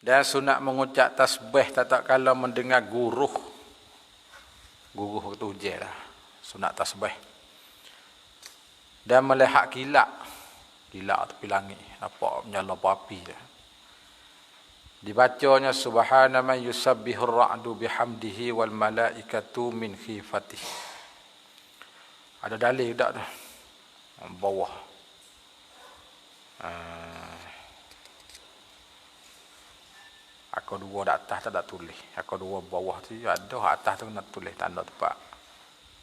Dan sunat mengucap tasbih tak kala mendengar guruh. Guruh itu hujan lah. Sunat tasbih. Dan melihat kilat. Kilat tepi langit. Nampak menyala api dah. Dibacanya subhana man yusabbihur ra'du bihamdihi wal malaikatu min khifatih. Ada dalil tak tu? Bawah. Aku dua di atas tak ada tulis. Aku dua bawah tu ada, atas tu nak tulis tanda tempat.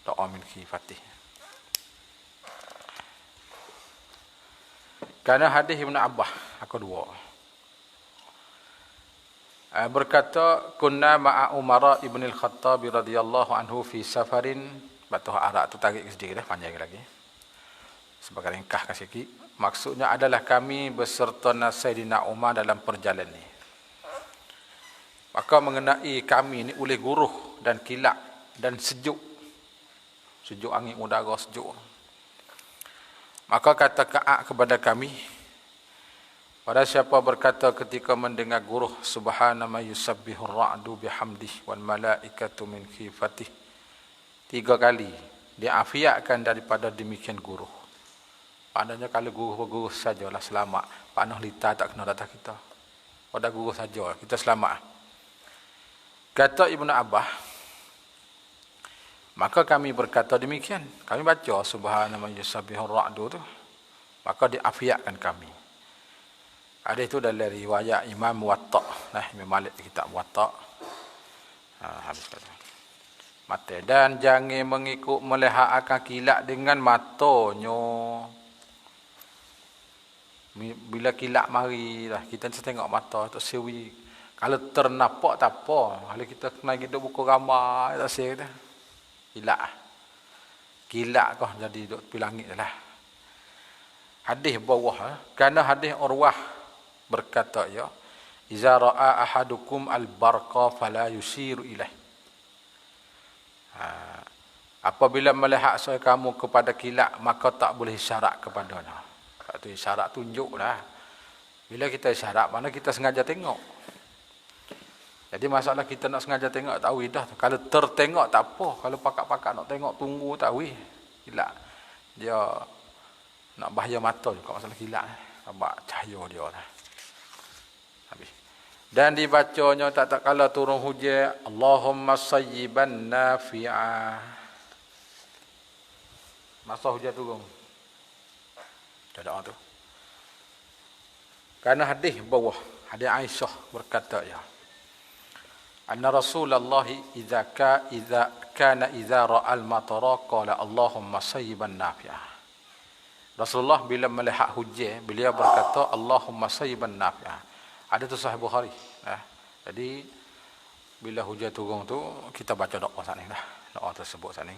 Doa min khifatih. Karena hadis Ibn Abbas, aku dua. Berkata, kunna ma'a Umar ibn al-Khattab radhiyallahu anhu fi safarin. Batuh arak tu tarik sedikit dah, panjang lagi. Sebagai ringkas sikit. Maksudnya adalah kami beserta Sayyidina Umar dalam perjalanan ni. Maka mengenai kami ni oleh guruh dan kilat dan sejuk. Sejuk angin udara sejuk. Maka kata Ka'ab kepada kami, pada siapa berkata ketika mendengar guruh subhana ma yusabbihur ra'du bihamdih wal malaikatu min khifatih 3 kali, diafiatkan daripada demikian guruh. Maknanya kalau guruh sajalah selamat. Panah lita tak kena datang kita. Pada guruh saja kita selamat. Kata Ibnu Abbas, maka kami berkata demikian. Kami baca subhana man yusabbihur ra'du tu. Maka diafiatkan kami. Ada itu dalam riwayat Imam Muwatta'. Nah, Imam Malik kitab Muwatta'. Habis kata. Mata. Dan jangan mengikut melihat akan kilat dengan matanya. Bila kilat mari lah, kita tengok mata tu sewi. Kalau ternampak tak apa. Kalau kita kena hidup buku ramai tak say kita. Kilat. Kilat kau jadi duduk tepi langit lah. Hadis bawah. Kerana hadis Urwah berkata ya, iza ra'a ahadukum al-barqa fala yusiru ilaih. Apabila melihat seorang kamu kepada kilat, maka tak boleh isyarat kepadanya. Itu isyarat tunjuklah. Bila kita isyarat, mana kita sengaja tengok. Jadi masalah kita nak sengaja tengok tahu dah. Kalau tertengok tak apa. Kalau pakak-pakak nak tengok tunggu tahu kilat. Dia nak bahaya mata juga masalah kilat. Nampak cahaya dia lah. Habis. Dan dibacanya tak kala turun hujan, Allahumma sayyiban nafi'ah. Masa hujan turun. Doa tu. Karena hadis bawah, hadis Aisyah berkata ya. Anna Rasulullah idza kana ra'al matara qala Allahumma sayyiban nafi'ah. Rasulullah bila melihat hujan, beliau berkata Allahumma sayyiban nafi'ah. Ada tu Sahih Bukhari. Jadi bila hujan turun tu kita baca doa sana dah. Doa tersebut sana.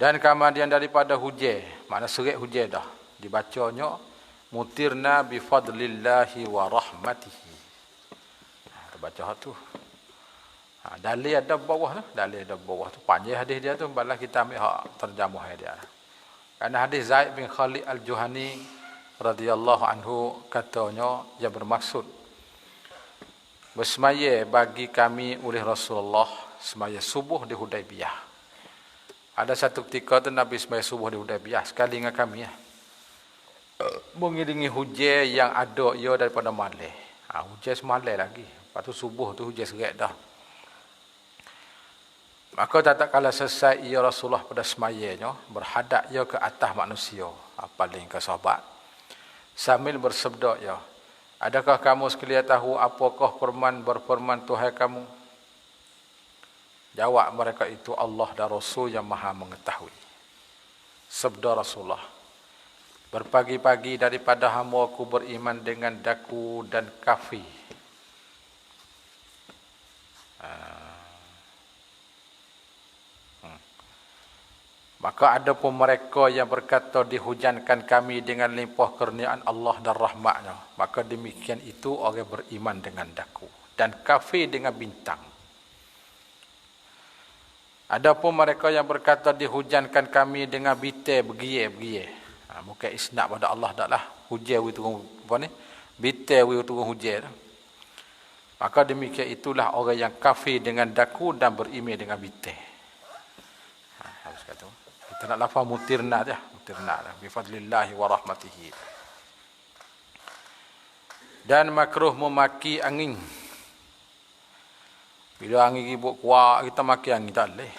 Dan kemudian daripada hujan, makna serik hujan dah, dibacanya mutirna bi fadlillahi wa rahmatihi. Baca tu. Dalil ada bawah tu, dalil ada bawah tu. Panjang hadis dia tu, balas kita ambil hak terjemah dia. Karena hadis Zaid bin Khalid Al-Juhani radhiyallahu anhu katanya yang bermaksud bersemaya bagi kami oleh Rasulullah semaya subuh di Hudaibiyah. Ada satu ketika tu Nabi semaya subuh di Hudaibiyah sekali dengan kami mengiringi hujan yang ada ia daripada malam. Hujan semalam lagi. Lepas tu subuh tu hujan serat dah. Maka tak kala selesai ia Rasulullah pada semayanya berhadap ia ke atas manusia, paling ke sahabat. Sambil bersabda ia, adakah kamu sekalian tahu apakah berfirman Tuhan kamu? Jawab mereka itu, Allah dan Rasul yang maha mengetahui. Sabda Rasulullah, berpagi-pagi daripada hamba-Ku beriman dengan daku dan kafi. Maka ada pun mereka yang berkata dihujankan kami dengan limpah kurniaan Allah dan rahmatnya. Maka demikian itu orang beriman dengan daku dan kafi dengan bintang. Ada pun mereka yang berkata dihujankan kami dengan bitai begiye. Bukan isnad pada Allah dah lah. Hujan itu apa ni? Bitai we turun hujan. Maka demikian itulah orang yang kafir dengan daku dan berimej dengan bitai. Habis kata. Kita nak lafaz mutirna je. Mutirna lah. Bifadlillahi wa rahmatihi. Dan makruh memaki angin. Bila angin ribut kuat, kita maki angin tak boleh.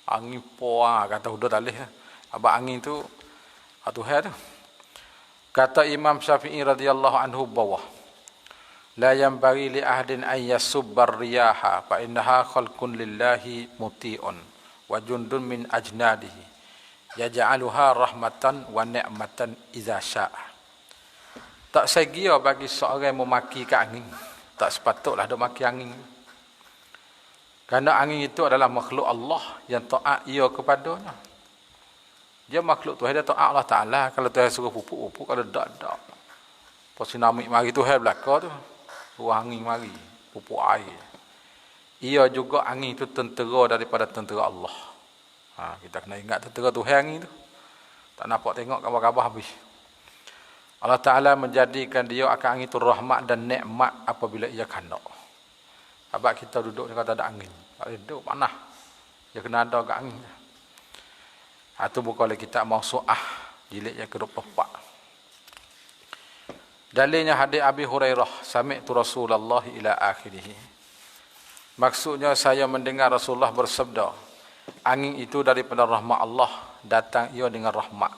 Angin puang, kata huda tak boleh. Abang angin tu, Tuhan tu. Kata Imam Syafi'i radhiyallahu anhu bawah. La yanbaghi li ahadin an yasubbar riyaha fa innaha khalqun lillahi muti'un wa jundun min ajnadihi yaj'aluha rahmatan wa ni'matan idza syaa. Tak segia bagi seorang memaki ke angin. Tak sepatutlah dia maki angin. Kerana angin itu adalah makhluk Allah yang taat ia kepadanya. Dia makhluk Tuhan, dia taat Allah Ta'ala. Kalau Tuhan suruh pupuk, kalau tak. Pas tsunami mari Tuhan belakang tu. Suruh angin mari, pupuk air. Ia juga angin itu tentera daripada tentera Allah. Kita kena ingat tentera Tuhan angin tu. Tak nampak tengok kabar-kabar habis. Allah Ta'ala menjadikan dia akan angin itu rahmat dan nikmat apabila ia kandak. Sebab kita duduk ni kata ada angin. Tak duduk, panah. Dia kena ada kat angin. Itu bukan oleh kitab Mawsu'ah. Jilid yang ke-24. Dalilnya hadis Abi Hurairah. Sami'tu Rasulullah ila akhirih. Maksudnya saya mendengar Rasulullah bersabda. Angin itu daripada rahmat Allah. Datang ia dengan rahmat.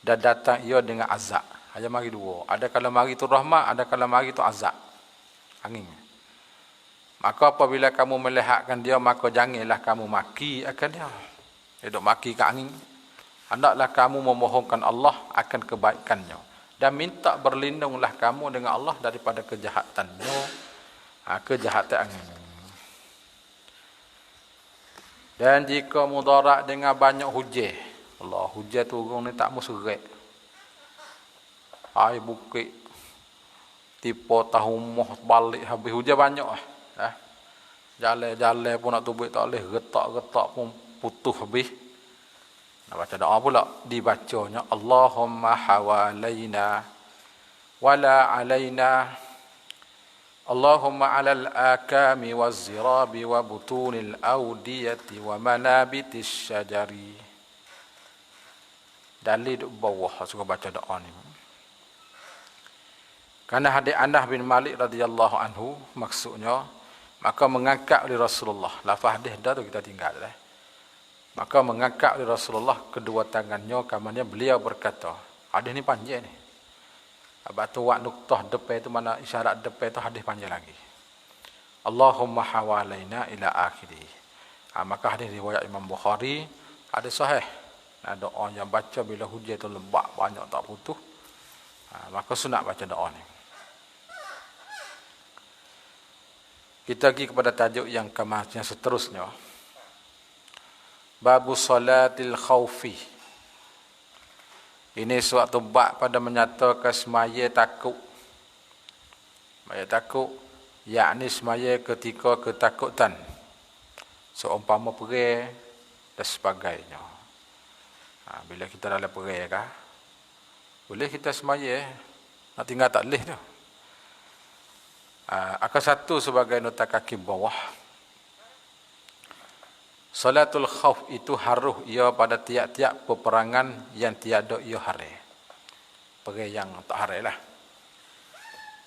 Dan datang ia dengan azab. Hanya mari dua. Ada kala mari itu rahmat, ada kala mari itu azab. Angin. Maka apabila kamu melihatkan dia, maka janganlah kamu maki akan dia. Dia duk maki ke angin. Hendaklah kamu memohonkan Allah akan kebaikannya. Dan minta berlindunglah kamu dengan Allah daripada kejahatannya. Kejahatan angin. Dan jika mudarat dengan banyak hujan. Allah, hujan turun ni tak muserik. Air bukit tipu tahu moh balik habis hujan banyak jalan-jalan pun nak tubik tak boleh, retak-retak pun putus habis. Nak baca doa pula, dibacanya Allahumma hawalaina wala alaina Allahumma alal akami waz-zirabi wa butunil awdiyati wa manabitis syajari. Dalil bawah suka baca doa ni. Karena hadis Anas bin Malik radhiyallahu anhu maksudnya maka mengangkat oleh Rasulullah. Lafaz hadis dah tu kita tinggal Maka mengangkat oleh Rasulullah kedua tangannya kamarnya beliau berkata. Hadis ni panjang ni. Abang tu wak nuktah depan tu mana isyarat depan tu hadis panjang lagi. Allahumma hawalaina ila akhirih. Maka hadis riwayat Imam Bukhari hadis sahih. Doa yang baca bila hujan tu lebat banyak tak putus. Maka sunat baca doa ni. Kita pergi kepada tajuk yang seterusnya. Babu salatil khawfi. Ini suatu bab pada menyatakan semaya takut. Semaya takut, yakni semaya ketika ketakutan. Seumpama perang dan sebagainya. Bila kita dalam perang kah? Boleh kita semaya, nak tinggal tak boleh tu. Akan satu sebagai nota kaki bawah. Salatul khauf itu harus ia pada tiap-tiap peperangan yang tiada ia hari. Perang yang tak hari lah.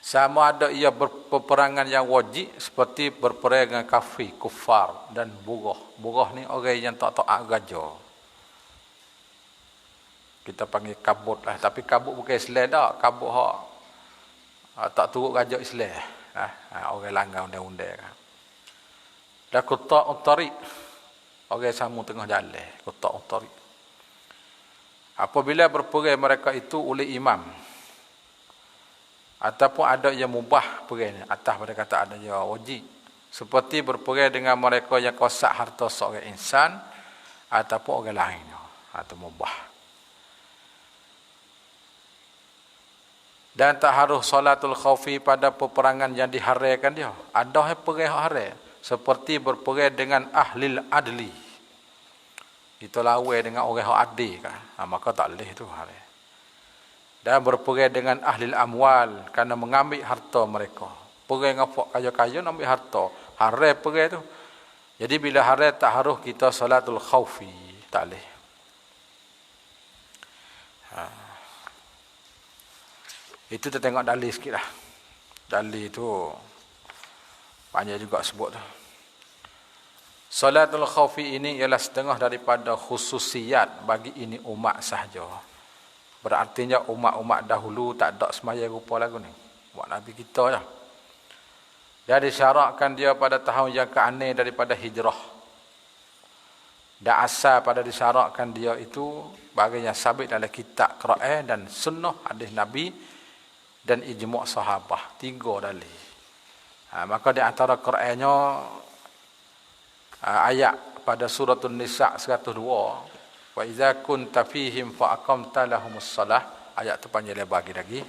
Sama ada ia peperangan yang wajib seperti berperang dengan kafir, kufar dan buruh. Buruh ni orang yang tak taat raja. Kita panggil kabut lah. Tapi kabut bukan Islam tak. Kabut tak turut raja Islam. Orang langgar undang-undang. Dan kuta' utarik. Orang samu tengah jalan. Kuta' utarik. Apabila berperang mereka itu oleh imam. Ataupun ada yang mubah perang. Atas pada kata ada yang wajib. Seperti berperang dengan mereka yang kosak harta seorang insan. Ataupun orang lainnya. Atau mubah. Dan tak harus salatul khawfi pada peperangan yang diharaikan dia. Ada yang perang harai. Seperti berperang dengan ahlil adli. Itu lawan dengan orang yang adil kan. Maka tak boleh tu harai. Dan berperang dengan ahli amwal kerana mengambil harta mereka. Perang dengan folk kaya-kaya nak ambil harta. Haram perang tu. Jadi bila haram tak harus kita salatul khawfi. Tak boleh. Itu kita tengok dalil sikit lah. Dalil tu banyak juga sebut tu. Salatul khawfi ini ialah setengah daripada khususiyat bagi ini umat sahaja. Berartinya umat-umat dahulu tak ada semaya rupa lagu ni. Buat Nabi kita je. Dia disyaratkan dia pada tahun yang ke-6 daripada hijrah. Dan asal pada disyaratkan dia itu bagian sabit dalam kitab Quran dan sunnah hadis Nabi dan ijma' sahabah. 3 dalil. Maka di antara Qurannya ayat pada suratul Nisa 102, wa idza kunta fihim fa aqamta lahumus shalah, ayat tu panjang lebar lagi.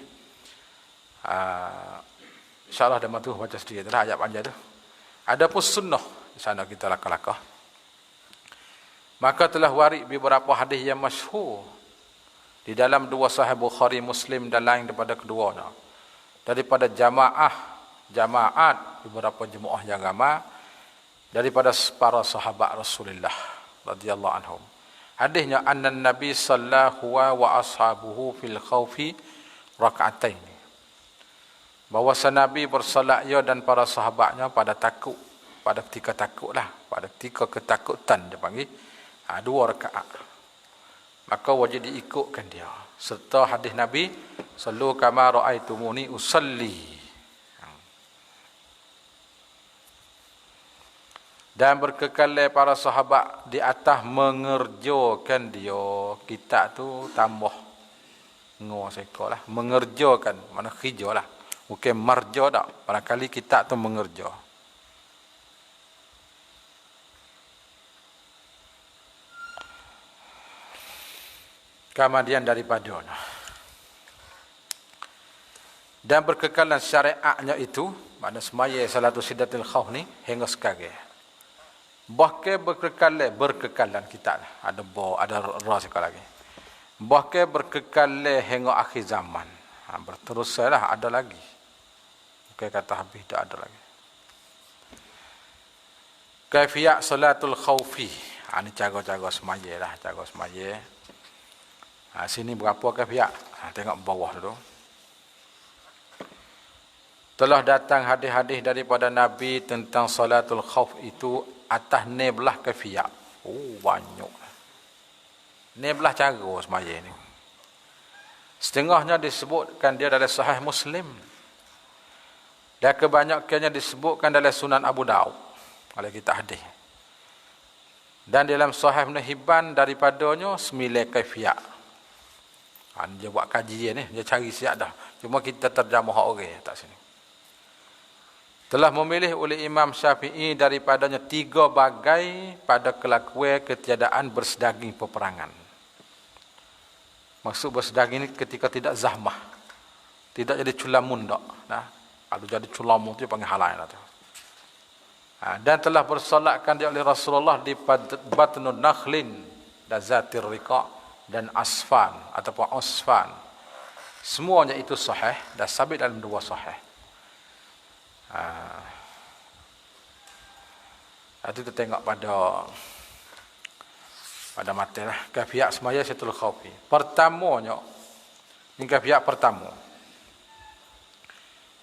InsyaAllah dia tu baca sedikit dah ayat panjang tu. Ada pun sunnah di sana kita lakah-lakah. Maka telah warid beberapa hadis yang masyhur di dalam 2 sahih Bukhari Muslim dan lain daripada keduanya. Daripada jamaat beberapa jemaah yang ramai daripada para sahabat Rasulullah radhiyallahu anhum. Hadisnya anna Nabi sallallahu wa ashabuhu fil khawfi rak'atain. Bahawa Nabi bersolat ia dan para sahabatnya pada takut, pada ketika takutlah, pada ketika ketakutan dia panggil, 2 rakaat. Maka wajib diikutkan dia. Serta hadis Nabi sallu kama raaitumuni usalli. Dan berkekal para sahabat di atas mengerjakan dia. Kita tu tambah ngor sekolah. Mengerjakan. Mana kerja lah. Bukan marja tak. Barangkali kita tu mengerja. Kemudian daripadanya. Dan berkekalan syariatnya itu. Mana semaya salatul sidatil khawf ni. Hingga sekarang. Bahkan berkekalan kita ada ra sekali lagi. Bahkan berkekalan hingga akhir zaman. Berteruslah ada lagi. Bukan kata habis tak ada lagi. Kaifiyat salatul khawfi. Ini cara-cara semaya lah, cara semaya. Sini berapa kaifiyat? Tengok bawah dulu. Telah datang hadis-hadis daripada Nabi tentang salatul khawf itu atas 19 kaifiyat. Banyak. 19 cara semaya ni. Setengahnya disebutkan dia dalam Sahih Muslim. Dan kebanyakannya disebutkan dalam Sunan Abu Daud. Kalau kita hadis. Dan dalam Sahih Ibn Hibban daripadanya 9 kaifiyat. Dia buat kajian ni, dia cari siap dah. Cuma kita terjemah orang tak sini. Telah memilih oleh Imam Syafi'i daripadanya 3 bagai pada kelakuan ketiadaan bersedaging peperangan. Maksud bersedaging ini ketika tidak zahmah. Tidak jadi culamun tak. Kalau jadi culamun itu panggil halal lah tu. Dan telah bersolatkan dia oleh Rasulullah di Batnun Nakhlin dan Zatir Riqa' dan Asfan ataupun Asfan. Semuanya itu sahih dan sabit dalam 2 sahih. Itu kita tengok pada mata lah. Kaifiyat semaya Salatul Khawfi. Pertamanya, ini kaifiyat pertama.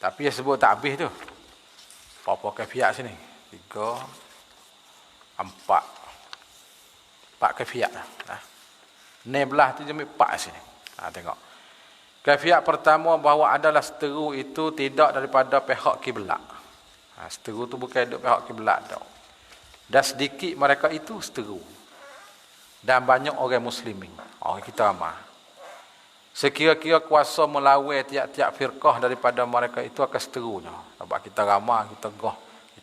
Tapi dia sebut tak habis tu. Berapa kaifiyat sini? 3, 4 kaifiyat lah. 16 tu jumpa 4 sini. Tengok. Kaifiyat pertama bahawa adalah seteru itu tidak daripada pihak kiblat. Seteru tu bukan daripada pihak kiblat dah. Dan sedikit mereka itu seteru. Dan banyak orang muslimin. Orang kita ramai. Sekira-kira kuasa melawan tiap-tiap firqah daripada mereka itu akan seterunya. Sebab kita ramai, kita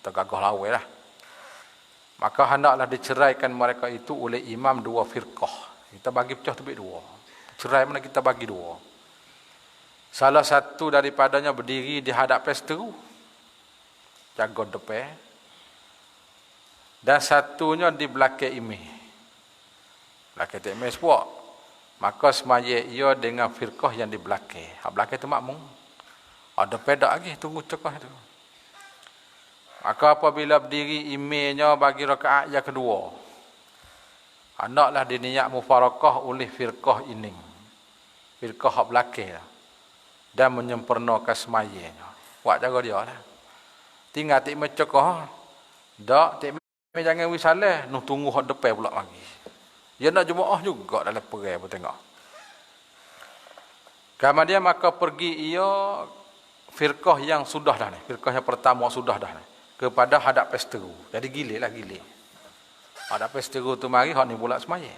gagah lawan lah. Maka hendaklah diceraikan mereka itu oleh imam 2 firqah. Kita bagi pecah tu 2. Cerai mana kita bagi 2. Salah satu daripadanya berdiri di hadapan seteru. Jaga depan. Dan satunya di belakang imam. Belakang imam sebuah. maka semaya ia dengan firqah yang di belakang. Hak belakang tu makmum. Ada pedak lagi tunggu cekah tu. Maka apabila berdiri imamnya bagi rakaat yang kedua, hendaklah diniat mufarakah oleh firqah ini. Firqah hak belakang dan menyempurnakan semayanya. Buat cara dia lah. Tinggal tik mencekah. Tak, tik jangan wisalah, noh tunggu hak depan pula lagi. Dia nak jemaah juga dalam perang pun tengok. Kemudian maka pergi ia firqah yang sudah dah ni. Firqah yang pertama sudah dah ni. Kepada hadap pesteru. Jadi gilir lah gilir. Hadap pesteru tu mari hak ni pula semaya.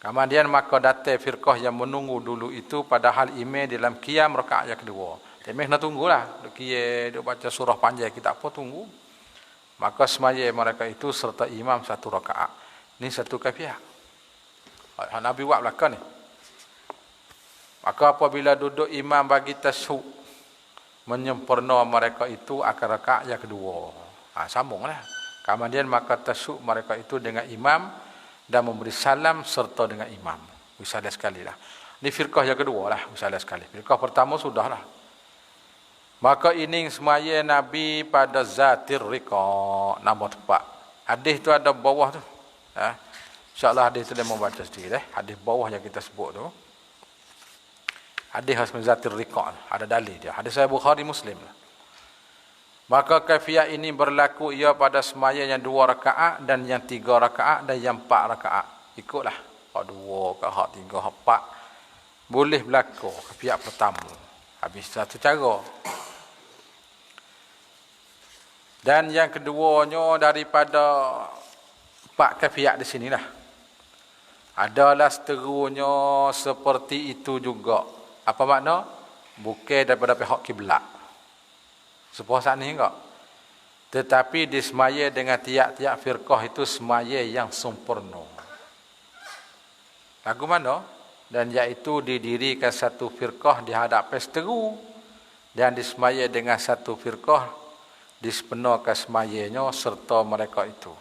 Kemudian maka datang firqah yang menunggu dulu itu padahal imam dalam qiyam rakaat yang kedua. Temeh nak tunggulah. Dia baca surah panjang kita apa tunggu. Maka semaya mereka itu serta imam satu rakaat. Ini satu kafiah. Nabi buat belakang ni. Maka apabila duduk imam bagi tasyuk, menyempurna mereka itu akan rakaat yang kedua. Sambunglah. Kemudian maka tasyuk mereka itu dengan imam dan memberi salam serta dengan imam. Wisalah sekali lah. Ini firqah yang kedua lah. Wisalah sekali. Firqah pertama sudah lah. Maka ini semaya Nabi pada zatir riqa. Nama tepat. Hadis tu ada bawah tu. InsyaAllah hadis tu dia membaca sedikit. Hadis bawah yang kita sebut tu. Hadis khas zatir riqa. Ada dalil dia. Hadis saya Bukhari Muslim. Maka kafiah ini berlaku ia pada semaya yang 2 rakaat dan yang 3 rakaat dan yang 4 rakaat. Ikutlah. Hak 2, hak 3, hak 4. Boleh berlaku kafiah pertama. Habis satu cara. Dan yang keduanya daripada 4 kafiah di sinilah. Adalah seterunya seperti itu juga. Apa makna? Bukan daripada pihak kiblat. Sepuasa ni enggak. Tetapi disemaya dengan tiap-tiap firqah itu semaya yang sempurna. Lagu mana? Dan iaitu didirikan satu firqah di hadapan seteru dan disemaya dengan satu firqah disepenuhkan semayanya serta mereka itu.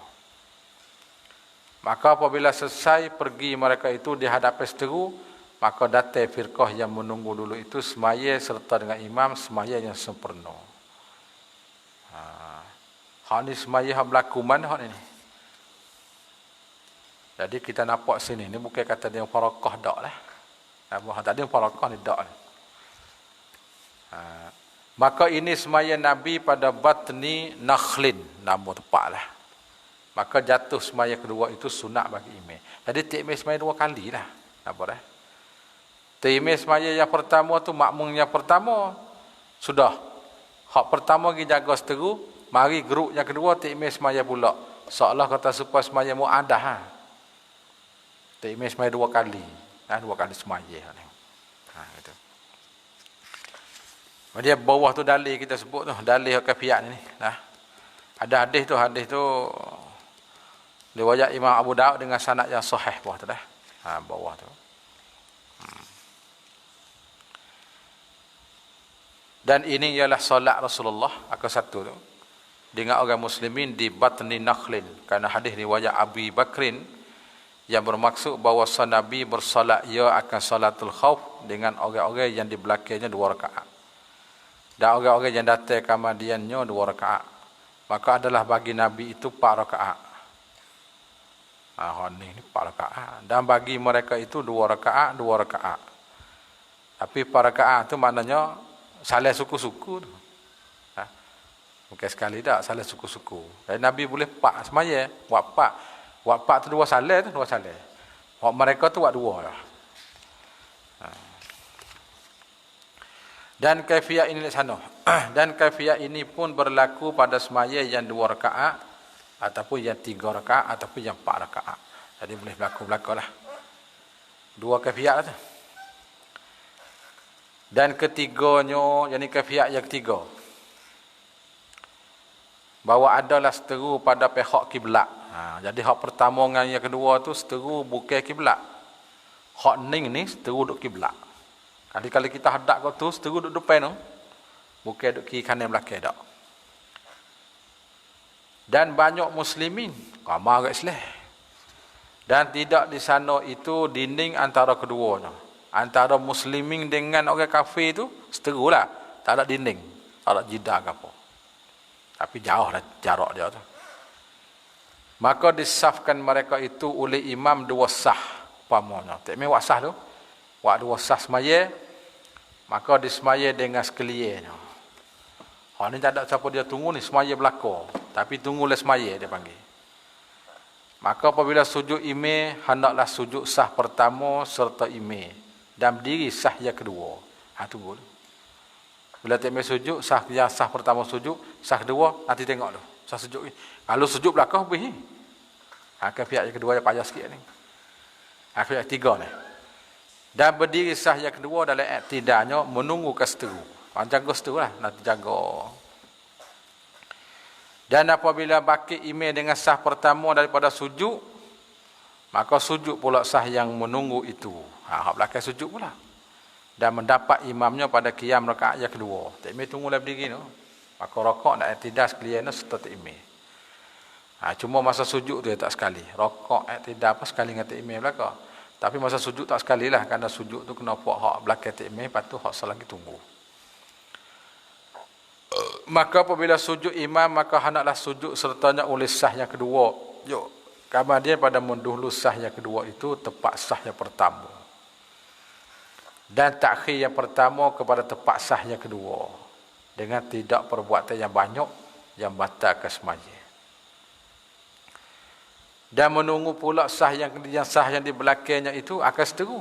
Maka apabila selesai pergi mereka itu di hadapan seteru, maka datang firqah yang menunggu dulu itu semaya serta dengan imam semaya yang sempurna. Hak ni semaya hak berlaku mana hak ni? Jadi kita nampak sini ni bukan kata dia farakah dak lah. Tadi farakah ni dak ni. Maka ini semaya Nabi pada batni nakhlin, nama tepatlah. Maka jatuh semaya kedua itu sunat bagi imam. Jadi tikmih semaya 2 kali lah. Apa dah? Tikmih semaya yang pertama tu makmum yang pertama sudah. Hak pertama pergi jaga seteru, mari grup yang kedua tikmih semaya pula. Seolah kata supaya semaya muadah. Tikmih semaya 2 kali. 2 kali semaya ni. Gitu. Dia bawah tu dalil kita sebut tu, dalil kafiat ni. Ada hadis tu riwayat Imam Abu Daud dengan sanad yang sahih bawah tu dah. Bawah tu. Dan ini ialah solat Rasulullah akan satu tu dengan orang muslimin di batni nakhlin, kerana hadis riwayat Abi Bakrin yang bermaksud bahawa Nabi bersolat ia akan salatul khauf dengan orang-orang yang di belakangnya 2 rakaat. Dan orang-orang yang datang kemudiannya 2 rakaat. Maka adalah bagi Nabi itu 4 rakaat. Ini 4 rakaat. Dan bagi mereka itu 2 rakaat, 2 rakaat. Tapi 4 rakaat itu maknanya salah suku-suku tu. Bukan sekali tak, salah suku-suku. Dan Nabi boleh 4 semaya, buat 4. Buat 4 tu 2 salah tu, 2 salah. Buat mereka tu buat 2 lah. Dan kafiah ini di sana. Dan kafiah ini pun berlaku pada semaya yang 2 rakaat ataupun yang 3 rakaat ataupun yang 4 rakaat. Jadi boleh berlaku lah. 2 kafiah lah tu. Dan ketiganya, yakni kafiah yang ketiga, bahawa adalah seteru pada pihak kiblat. Jadi hak pertama dengan yang kedua tu seteru bukan kiblat. Hak ning ni seteru duk kiblat. Kali-kali kita hadap kau tu seteru duk depan tu, bukan duk kiri kanan belakang dak. Dan banyak muslimin ramai agak Islam. Dan tidak di sana itu dinding antara keduanya. Antara muslimin dengan orang kafir itu seterulah. Tak ada dinding. Tak ada jidar ke apa. Tapi jauh lah jarak dia tu. Maka disafkan mereka itu oleh imam dua sah. Pamanya. Tak main wak sah tu. Wak dua sah semaya. Maka disemaya dengan sekelilingnya. Ni tak ada siapa dia tunggu ni. Semaya belakang. Tapi tunggulah semaya dia panggil. Maka apabila sujud imam, hendaklah sujud sah pertama serta imam. Dan berdiri sah yang kedua. Tunggu dulu. Bila imam sujud, sah pertama sujud, sah kedua, nanti tengok tu. Sah sujud ni. Kalau sujud belakang, boleh. Ke pihak yang kedua yang payah sikit ni. Pihak yang tiga ni. Dan berdiri sah yang kedua dalam iktidalnya menunggu ke seteru. Jaga seteru lah. Nanti jaga. Dan apabila bakit imam dengan sah pertama daripada sujud, maka sujud pula sah yang menunggu itu. Hak belakang sujud pula. Dan mendapat imamnya pada qiyam rakaat yang kedua. Tak imam tunggulah berdiri tu. Maka rakaat nak iktidal sekalian serta tak imam. Cuma masa sujud tu tak sekali. Rakaat iktidal apa sekali dengan tak imam belakang. Tapi masa sujud tak sekali lah. Kerana sujud tu kena buat hak belakang tak imam. Lepas tu hak selagi tunggu. Maka apabila sujud imam, maka hendaklah sujud sertanya oleh sah yang kedua. Kemudian pada mendahulu sah yang kedua itu tepat sah yang pertama. Dan takhir yang pertama kepada tepat sah yang kedua. Dengan tidak perbuatan yang banyak yang batal ke semaya. Dan menunggu pula sah yang di belakangnya itu akan seteru.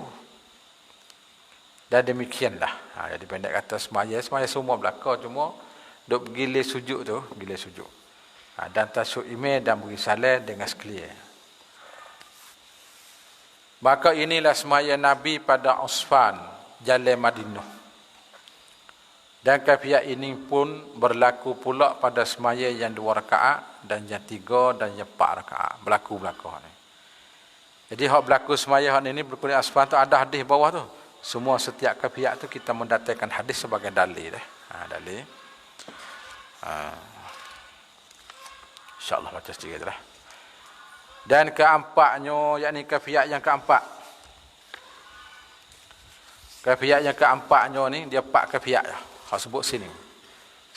Dan demikianlah. Jadi pendek kata semaya semua belakang cuma duk gile sujud tu, gile sujud. Dan tasyuk imam dan beri salam dengan sekalian. Maka inilah semaya Nabi pada Usfan, Jalan Madinah. Dan kaifiat ini pun berlaku pula pada semaya yang 2 rakaat dan yang 3 dan yang 4 rakaat. Berlaku ni. Jadi hak berlaku semaya hak ini berlaku di Usfan tu ada hadis bawah tu. Semua setiap kaifiat tu kita mendatangkan hadis sebagai dalil dalil. InsyaAllah baca sedikit lah. Dan keempatnya, yakni kaifiat yang keempat. Kaifiat yang keempatnya ni, dia 4 kaifiat lah. Hak sebut sini.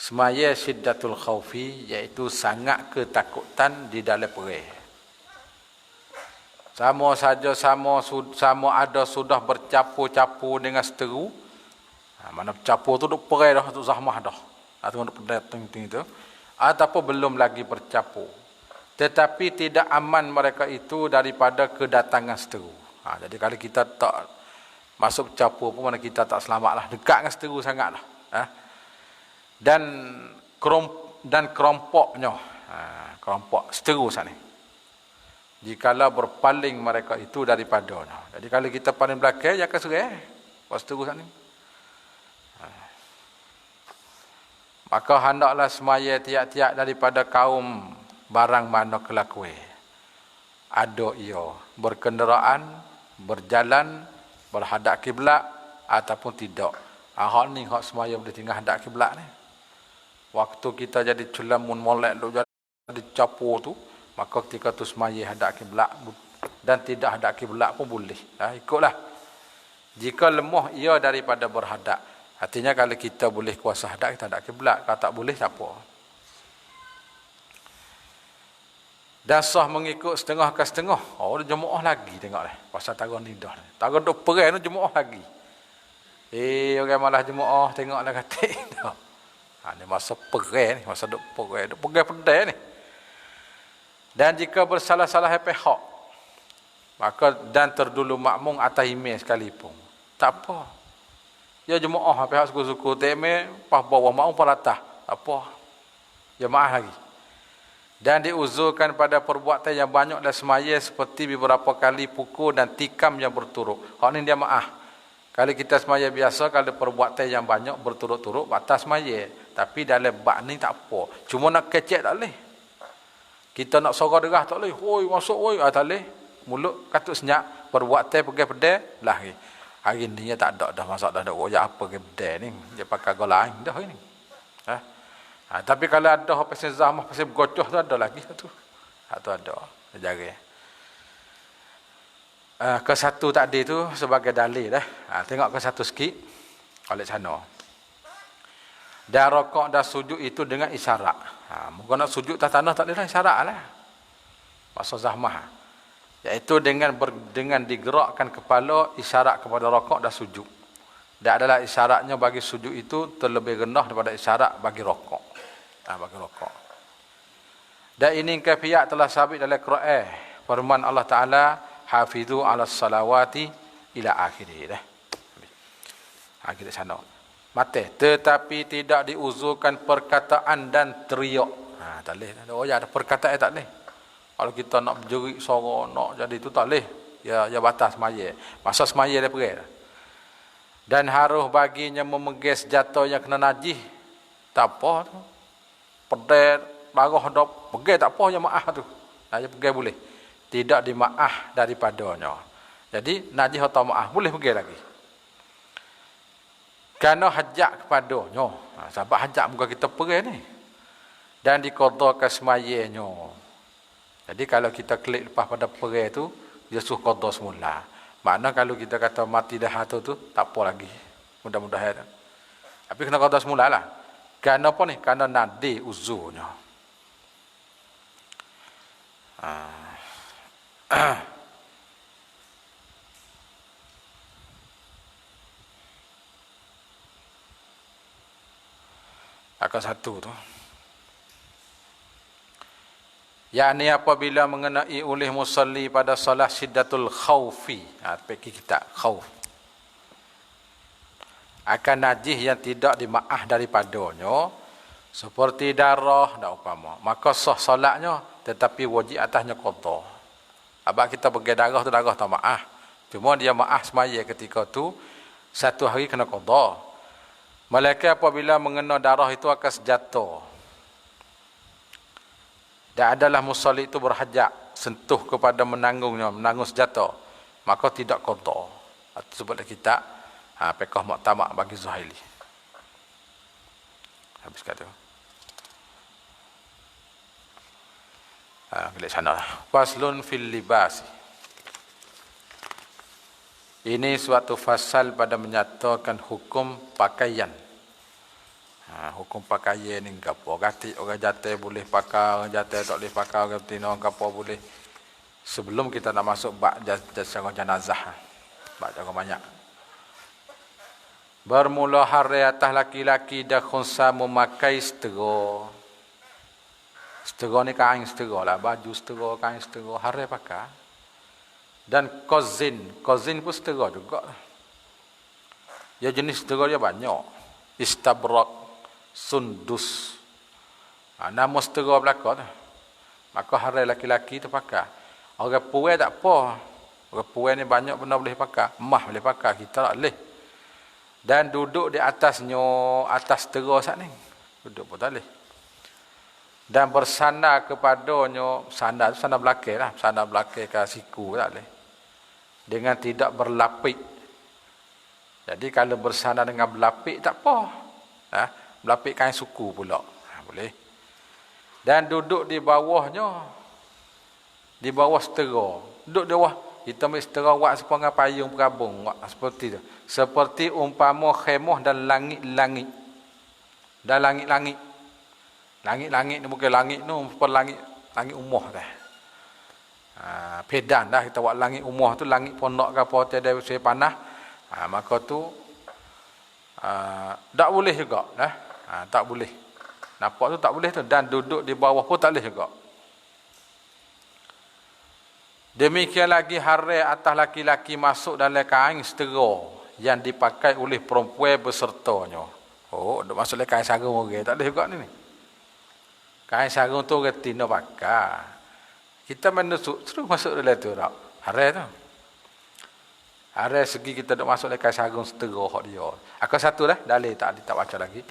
Semaya syiddatul khawfi, iaitu sangat ketakutan di dalam perang. Sama ada sudah bercampur-campur dengan seteru. Mana bercampur tu duk perang dah, duk zahmah dah. Atau pendatang itu, ataupun belum lagi bercampur. Tetapi tidak aman mereka itu daripada kedatangan seteru. Jadi kalau kita tak masuk bercampur pun mana kita tak selamatlah. Dekat dengan seteru sangatlah. Dan kerompoknya, kerompok seteru sana. Jikalau berpaling mereka itu daripadanya. Jadi kalau kita paling belakang, jangan serai. Seteru sana. Maka hendaklah semaya tiap-tiap daripada kaum barang mana kelakui. Ada ia berkenderaan, berjalan, berhadap kiblat ataupun tidak. Hak ni hak semaya boleh tinggal hadap kiblat ni. Waktu kita jadi culamun molek duk jadi capur tu, maka ketika tu semaya hadap kiblat dan tidak hadap kiblat pun boleh. Ikutlah. Jika lemah ia daripada berhadap. Artinya kalau kita boleh kuasa hadap, kita hadap kiblat. Kalau tak boleh, tak apa. Dan sah mengikut setengah ke setengah. Dia jemaah lagi tengoklah. Pasal tagar nidah. Tagar duk perang tu jemaah lagi. Orang malah jemaah tengoklah katik. Ni masa perang ni. Masa duk perang. Duk perang pedai ni. Dan jika bersalah-salah pihak, maka dan terdulu makmum atas imam sekalipun. Tak apa. Ya jemaah pihak suku-suku teme pas bawah makmum pas atas. Apa? Jemaah lagi. Dan diuzurkan pada perbuatan yang banyak dan semaya seperti beberapa kali pukul dan tikam yang berturut. Hak ni dia maaf. Kalau kita semaya biasa, kalau perbuatan yang banyak berturut-turut batas semaya. Tapi dalam bab ni tak apa. Cuma nak kecek tak boleh. Kita nak sorang derah tak boleh. Hoi masuk hoi tak boleh. Mulut katut senyap, perbuatan pergi pedai lah. Hari ni dia tak ada dah masak dah ada royak apa ke bedai ni. Dia pakai gol lain dah hari ni. Tapi kalau ada pasal zamah, pasal bergocoh tu ada lagi tu. Tu ada. Jaga. ke satu tadi tu sebagai dalil tengok ke satu sikit oleh sana. Dan rokok dan sujud itu dengan isyarat. Mungkin nak sujud atas tanah tak boleh isyarat lah. Masa zahmah. Iaitu dengan digerakkan kepala isyarat kepada rokok dan sujud. Dan adalah isyaratnya bagi sujud itu terlebih rendah daripada isyarat bagi rokok. Bagi rokok. Dan ini kafiat telah sabit dalam Quran. Firman Allah Ta'ala, Hafizu ala salawati ila akhirih. Akhir sana. Mati. Tetapi tidak diuzurkan perkataan dan teriak. Tak boleh. Oh ya, ada perkataan tak boleh. Kalau kita nak berjerit suara, nak jadi itu tak boleh. Ya batas semaya. Masa semaya dia pergi. Dan harus baginya memegang senjata yang kena najis. Tak apa tu. Pedal, darah dah pergi tak apa, yang maaf tu. Dia pergi boleh. Tidak dimaaf daripadanya. Jadi, najis atau maaf boleh pergi lagi. Kerana hajat kepadanya. Sebab hajat muka kita pergi ni. Dan diqadakan semayanya. Jadi kalau kita klik lepas pada pergi tu, dia suruh qada semula. Makna kalau kita kata mati dah tu tak apa lagi. Mudah-mudahan. Tapi kena qada semula lah. Kerana apa ni? Kerana nadi uzurnya. Akan satu tu. Yakni apabila mengenai oleh musalli pada salat syiddatul khaufi. Pergi kita khauf. Akan najis yang tidak dimaaf daripadanya. Seperti darah dan upama. Maka sah salatnya tetapi wajib atasnya qada. Abang kita pergi darah tu darah tak maaf. Cuma dia maaf semaya ketika tu. Satu hari kena qada. Malaikat apabila mengena darah itu akan sejatuh. Dan adalah musalli itu berhajat sentuh kepada menanggung senjata, maka tidak qada. Itu sebab kita fiqh muktamad bagi Zuhaili. Habis kata. Klik sana. Faslun fil libas. Ini suatu fasal pada menyatakan hukum pakaian. Hukum pakaian ni gapo gatik orang jatuh boleh pakai, orang jatuh tak boleh pakai, orang betina gapo boleh. Sebelum kita nak masuk bab secara jenazah. Bab jangan banyak. Bermula hari atas laki-laki dah khunsa memakai setera. Setera ni kain setera lah, baju setera, kain setera, hari pakai. Dan kozin pun setera juga. Ya jenis setera dia banyak. Istabrak, sundus. Nama setera belakang tu. Maka hari laki-laki tu pakai. Orang puai tak apa. Orang puai ni banyak benda boleh pakai. Emas boleh pakai, kita tak boleh. Dan duduk di atasnya, atas setera saat ni. Duduk pun tak boleh. Dan bersandar kepadanya, sandar belakang lah. Sandar belakang ke siku tak boleh. Dengan tidak berlapik. Jadi kalau bersandar dengan berlapik tak apa. Berlapik kain suku pula. Boleh. Dan duduk di bawahnya. Di bawah setera. Duduk di bawah. Kita ambil setera buat sepengah payung perabung. Seperti itu. Seperti umpama khemah dan langit-langit. Dan langit-langit. Langit-langit ni bukan langit ni. Langit umah dah. Pedan dah. Kita buat langit umah tu. Langit pondok ke apa. Tiada usia panah. Maka tu. Tak boleh juga. Tak boleh. Nampak tu tak boleh tu. Dan duduk di bawah pun tak boleh juga. Demikian lagi hari atas laki-laki masuk dalam kain setera yang dipakai oleh perempuan bersertanya. Duk masuk dalam kain sarung orang. Tak boleh juga ni. Kain sarung tu orang tina pakai. Kita menusuk terus masuk dalam tu. Hari tu. Hari segi kita duk masuk dalam kain sarung setera hak dia. Akan satu dah. Dalil tak baca lagi.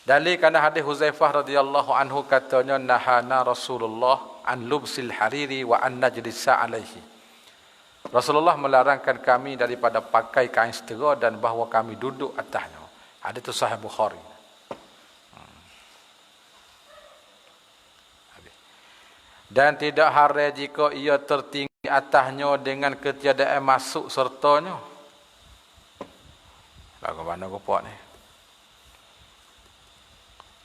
Dalil kerana hadis Huzaifah radhiyallahu anhu katanya nahana Rasulullah an lubsil hariri wa an najlisa alaihi. Rasulullah melarangkan kami daripada pakai kain setera dan bahawa kami duduk atasnya. Hadis itu sahih Bukhari. Dan tidak haram jika ia tertinggal atasnya dengan ketiadaan masuk sertanya. Lagu mana rupa ni?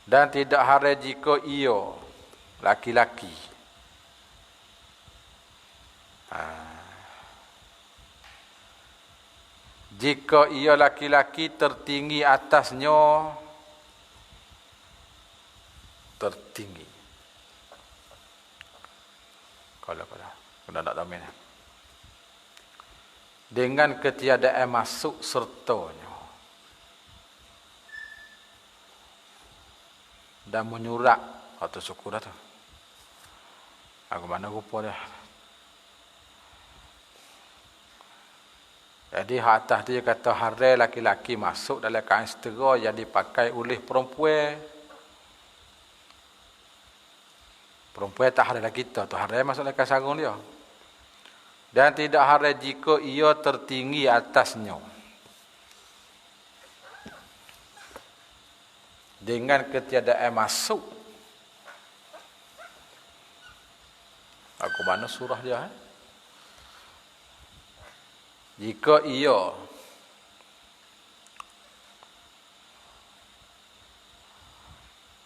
Dan tidak haram jika ia laki-laki. Jika ia laki-laki tertinggi atasnya, tertinggi. Kalau kena tak domain. Dengan ketiadaan masuk sertanya. Dan menyurak atau syukur dah tu. Aku mana rupa dia. Jadi hak atas dia kata haram laki-laki masuk dalam kain setera yang dipakai oleh perempuan. Perempuan tak haram kita tu haram masuk dalam kain sarung dia. Dan tidak haram jika ia tertinggi atasnya. Dengan ketiadaan masuk. Aku mana surah dia? Jika ia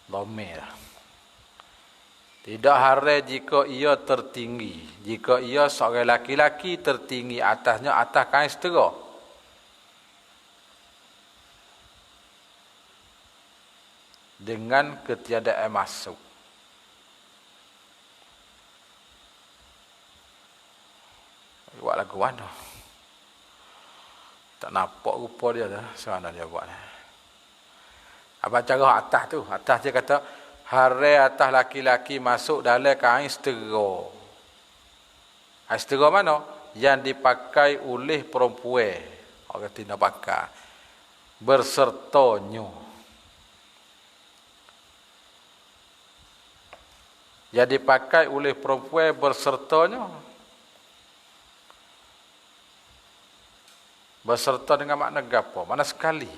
dhamir. Tidak haram jika ia tertinggi. Jika ia seorang laki-laki tertinggi atasnya atas kain setera. Dengan ketiadaan masuk. Buat lagu mana? Tak nampak rupa dia dah. Macam mana dia buat ni? Apa cara atas tu? Atas dia kata, haram atas laki-laki masuk dalam kain setera. Kain setera mana? Yang dipakai oleh perempuan. Orang tidak pakai. Bersertanya. Yang dipakai oleh perempuan bersertanya. Berserta dengan makna gapo? Mana sekali.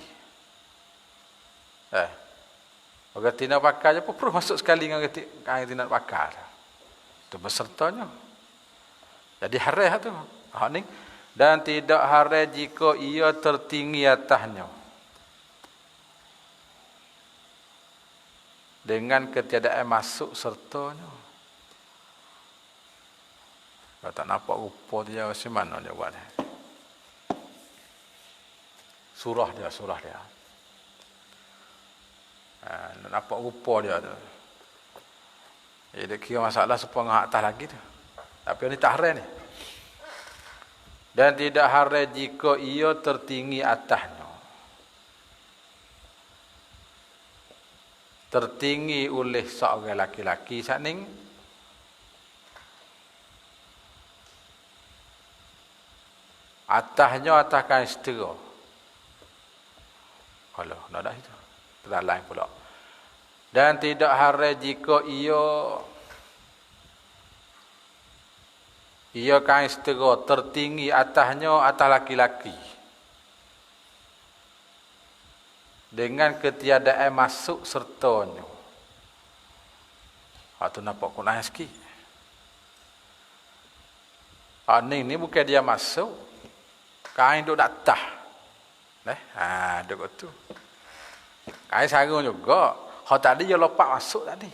Orang tidak pakai je pun perlu masuk sekali dengan orang tidak pakai. Itu bersertanya. Jadi haram tu. Ni. Dan tidak haram jika ia tertinggi atasnya. Dengan ketiadaan masuk sertanya. Kalau tak nampak rupa dia macam mana dia buat ni. Surah dia. Nak nampak rupa dia tu. Dia kira masalah sepengah atas lagi tu. Tapi ni tak haram ni. Dan tidak haram jika ia tertinggi atasnya. Tertinggi oleh seorang laki-laki sakning. Atasnya atas kain setera. Kalau nak dah itu. Terlalu pula. Dan tidak haram jika ia kain setera tertinggi atasnya atas laki-laki. Dengan ketiadaan masuk sertanya. Itu nampak kunah sikit. Ni bukan dia masuk. Kain duduk atas. Duduk tu. Kain sarung juga. Kalau tadi dia lompat masuk tadi.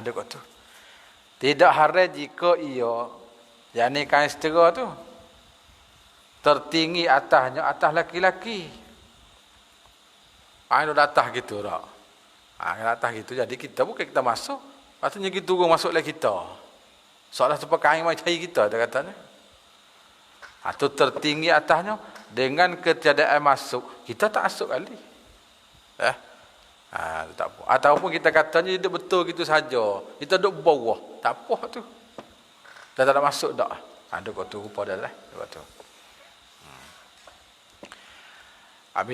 Duduk tu. Tidak haram jika ia, yang ni kain setera tu, tertinggi atasnya atas laki-laki. Kain duduk atas gitu tak. Kain atas gitu. Jadi kita bukan kita masuk. Patutnya kita turun masuk lagi kita. Soalnya sebab kain macam kita, dia katanya. Itu tertinggi atasnya dengan ketiadaan masuk. Kita tak masuk kali. Tak apa. Ataupun kita katanya duduk betul gitu saja. Kita duduk bawah. Tak apa tu. Dah tak masuk dah. Duduk tu rupa dah lah. Duduk tu.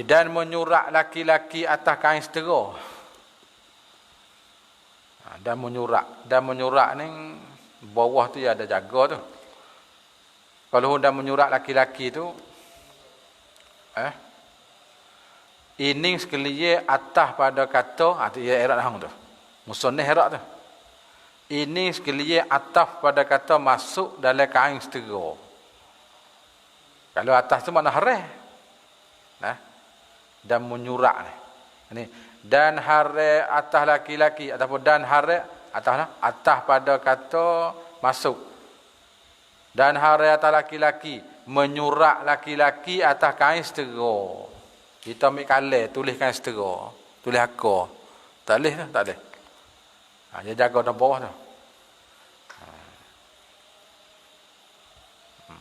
Dan menyurak laki-laki atas kain setera. Dan menyurak. Dan menyurak ni bawah tu ya ada jaga tu. Kalau hendak menyurak laki-laki tu, ini sekalian atas pada kata, ia erat hang tu. Musannaf erat tu. Ini sekalian ataf pada kata masuk dalam kain setera. Kalau atas tu makna hareh. Nah, dan menyurak ni. Ini dan hareh atas laki-laki ataupun dan hareh atas pada kata masuk. Dan hareh atas laki-laki, menyurak laki-laki atas kain setera. Kita ambil kalah tulis kain setera, tulis akar. Tak boleh dah, tak boleh. Dia jaga dalam bawah tu.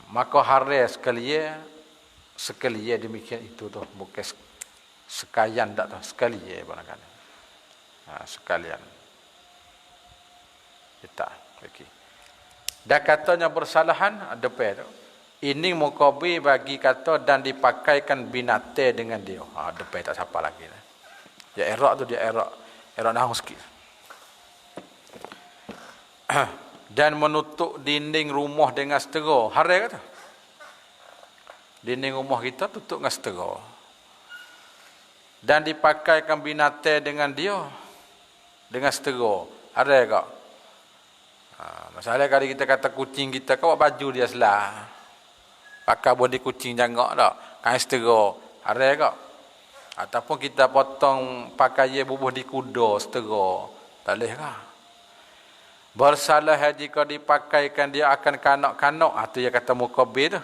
Maka haris sekalian demikian itu tu, bukan sekalian tak tu, sekalian barangkali. Sekalian. Kita okey. Dan katanya bersalahan depan tu. Ini muqabil bagi kata dan dipakaikan binatang dengan dia. Depan tak siapa lagi dah. Dia erak tu dia erak nahu sikit. Dan menutup dinding rumah dengan setera. Harai kata. Dinding rumah kita tutup dengan setera. Dan dipakaikan binatang dengan dia. Dengan setera. Harai kata. Masalah kali kita kata kucing kita, kau buat baju dia selah. Pakai bodi kucing jangak tak. Kain setera. Harai kata. Ataupun kita potong pakai bubuh di kuda setera. Tak boleh kah? Bersalah jika dipakaikan dia akan kanak-kanak. Itu yang kata muqabil tu.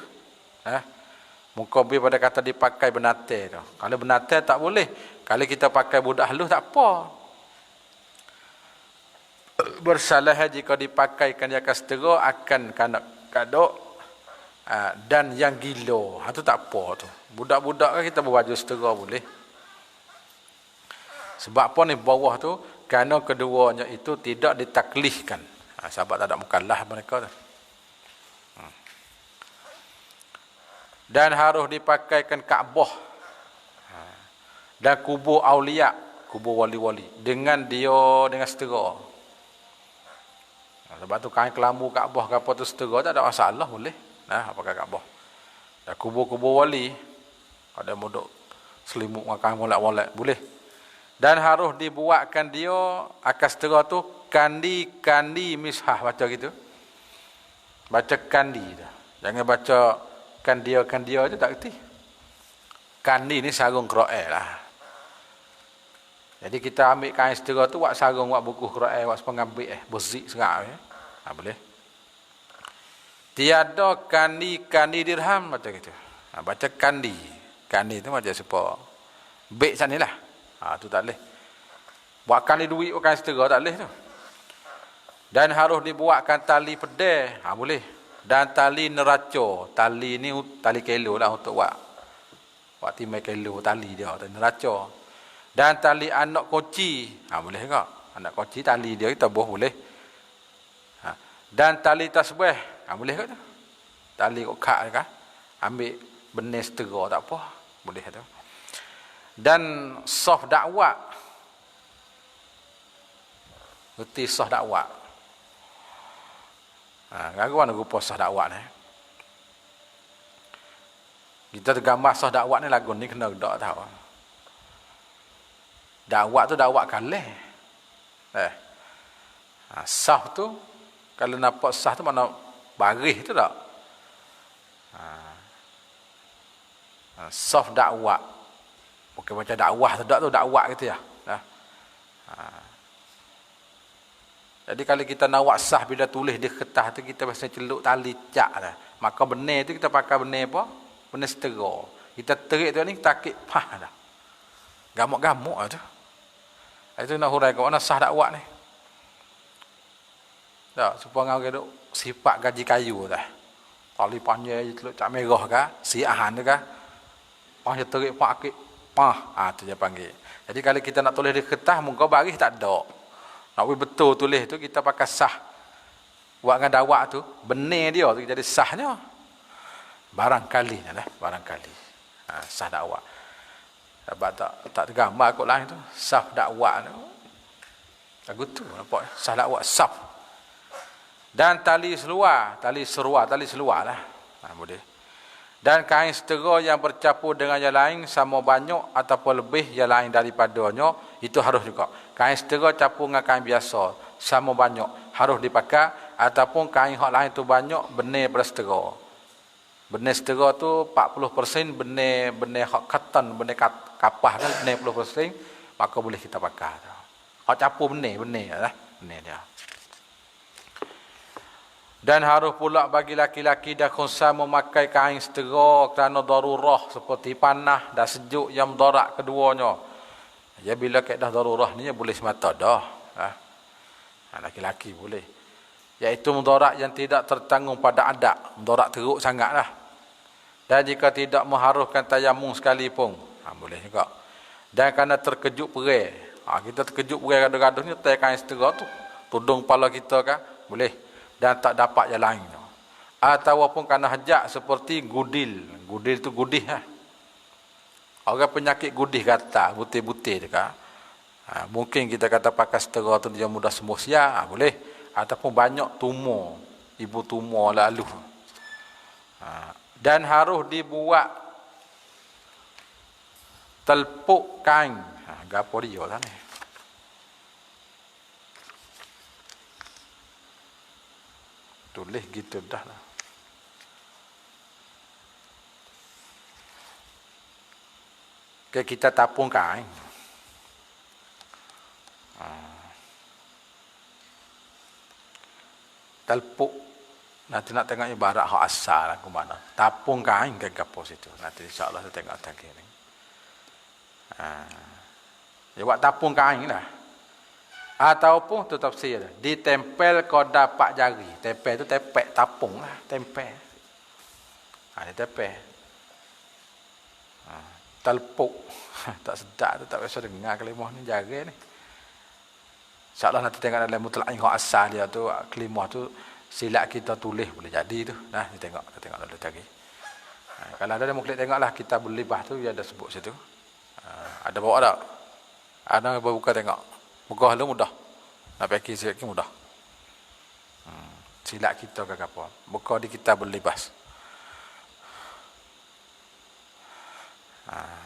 Muqabil pada kata dipakai benatai tu. Kalau benatai tak boleh. Kalau kita pakai budak halus tak apa. Bersalah jika dipakaikan dia akan setera akan kanak-kanak dan yang gila. Itu tak apa tu. Budak-budak kan kita berbaju setera boleh. Sebab apa ni bawah tu? Kerana keduanya itu tidak ditaklihkan. Sahabat tak ada mukallaf mereka tu. Dan harus dipakaikan Kaabah. Dan kubur aulia, kubur wali-wali. Dengan setera. Sebab tu kain kelambu Kaabah ke apa tu setera tak ada masalah boleh. Pakai Kaabah. Dan kubur-kubur wali. Ada modok selimut makan molek-molek boleh. Dan harus dibuatkan dia akan setera tu kandi mishah, baca gitu. Baca kandi dah. Jangan baca kandia tu tak kerti. Kandi ni sarung Quran lah. Jadi kita ambil kain setera tu buat sarung, buat buku Quran, buat pengambil bezik serak boleh. Tiada kandi dirham baca gitu. Baca kandi. Kandi tu macam siapa? Beg sanilah. Tu tak boleh. Buat kali duit bukan setera tak boleh tu. Dan harus dibuatkan tali pedai. Boleh. Dan tali neraca. Tali ni tali kilo lah untuk buat timai kilo tali dia. Tali neraca. Dan tali anak koci. Boleh ke? Anak koci tali dia kita boleh. Dan tali tasbih. Boleh ke tu? Tali kak kan? Ambil benih setera tak apa. Boleh tu. Dan saf dakwah. Erti saf dakwah. Gaguan rupa saf dakwah ni. Kita tergambar saf dakwah ni lagu ni kena dak tahu. Dakwah tu dakwah kalah. Saf tu kalau nampak saf tu mana baris tu tak? Saf dakwah. Bukan macam dakwah sedap tu, dakwah gitu ya. Jadi kalau kita nak buat sah bila tulis di kertas tu, kita biasa celuk tali cak lah. Maka benih tu kita pakai benih apa? Benih setera. Kita terik tu ni, takik pah dah. Gamuk-gamuk lah tu. Itu nak hurai kat mana sah dakwah ni. Tak, supaya orang duk sifat gaji kayu dah. Tali panjang celuk cak merah kah? Siahan tu kah? Panjang terik pakik. Tu dia panggil. Jadi kalau kita nak tulis di kertas, muka baris tak ada. Nak betul tulis tu, kita pakai sah. Buat dengan dakwah tu, benih dia tu jadi sahnya. Barangkali lah, barangkali. Sah dakwah. Sebab tak tergambar kot lain tu. Sah dakwah tu. Lagu tu, nampak. Sah dakwah, sah. Dan tali seluar lah. Boleh. Dan kain setera yang bercampur dengan yang lain sama banyak ataupun lebih yang lain daripadanya, itu harus juga. Kain setera campur dengan kain biasa sama banyak, harus dipakai, ataupun kain hak lain tu banyak benih pada setera. Benih setera tu 40% benih hak cotton, benih kapah kan benih 10%, maka boleh kita pakai. Hak campur benih lah, benih dia. Dan harus pula bagi laki-laki dan khunsa memakai kain setera kerana darurah seperti panah dan sejuk yang mudarat keduanya. Ya bila kaedah darurah ni boleh semata dah. Laki-laki boleh. Iaitu mudarat yang tidak tertanggung pada adat, mudarat teruk sangatlah. Dan jika tidak mengharuskan tayamum sekalipun, boleh juga. Dan kerana terkejut perai, kita terkejut perai gaduh-gaduh ni, tay kain setera tu, tudung kepala kita kan, boleh. Dan tak dapat yang lain. Ataupun kerana hajat seperti gudil. Gudil tu gudih lah. Orang penyakit gudih kata, butir-butir dekat. Mungkin kita kata pakai setera tu dia mudah sembuh siap, boleh. Ataupun banyak tumor. Ibu tumor lalu. Dan harus dibuat telpuk kain. Gapo dia lah ni. Tulis gitu dah lah. Okay, kita tapung kain. Telpuk. Nanti nak tengok ibarat hak asal ke mana. Tapung kain ke gapo situ. Nanti insyaAllah saya tengok lagi ni. Dia buat tapung kain lah. Ataupun tu tafsir dia. Ditempel koda pak jari. Tempel tu tepek tapung lah. Tempel. Dia tepel. Telpuk. Tak sedap tu. Tak biasa dengar kelimah ni. Jari ni. InsyaAllah nanti tengok dalam mutla'in hak asal dia tu. Kelimah tu. Silat kita tulis boleh jadi tu. Nah, kita tengok dulu lagi. Kalau ada yang mungkin tengoklah kita berlibah tu. Dia ada sebut situ. Ada bawa tak? Ada buka tengok. Buka halu mudah. Nak pakai sikit mudah. Silat kita ke apa. Buka di kita berlibas.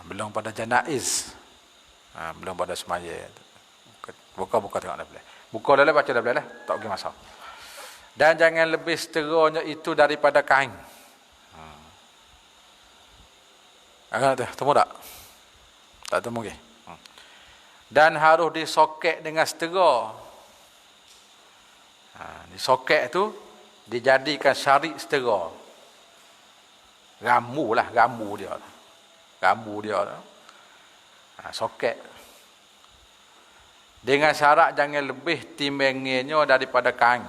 Belum pada janaiz. Belum pada semaya. Buka tengok dah boleh. Buka dah baca dah boleh lah. Tak pergi masak. Dan jangan lebih seteranya itu daripada kain. Agak temu tak? Tak temu ke? Dan harus disoket dengan setera. Disoket tu dijadikan syarik setera. Rambu dia. Soket. Dengan syarat jangan lebih timbangnya daripada kain.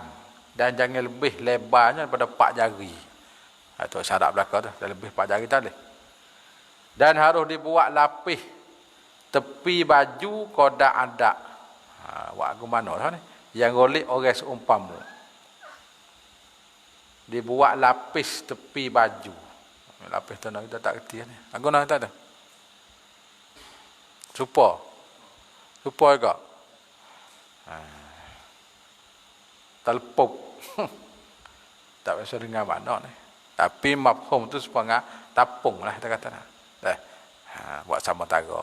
Dan jangan lebih lebarnya daripada 4 jari. Itu syarat belakang tu. Dan lebih 4 jari tak boleh. Dan harus dibuat lapis tepi baju kodak adat. Buat ke mana tau ni? Yang golek orang seumpamu. Dibuat lapis tepi baju. Lapis tu nak kita tak kerti ni. Aku nak tak ada. Supa juga. Telpuk. Tak biasa dengar mana ni. Tapi mafhum tu supaya tapung lah kita kata. Buat sama tara.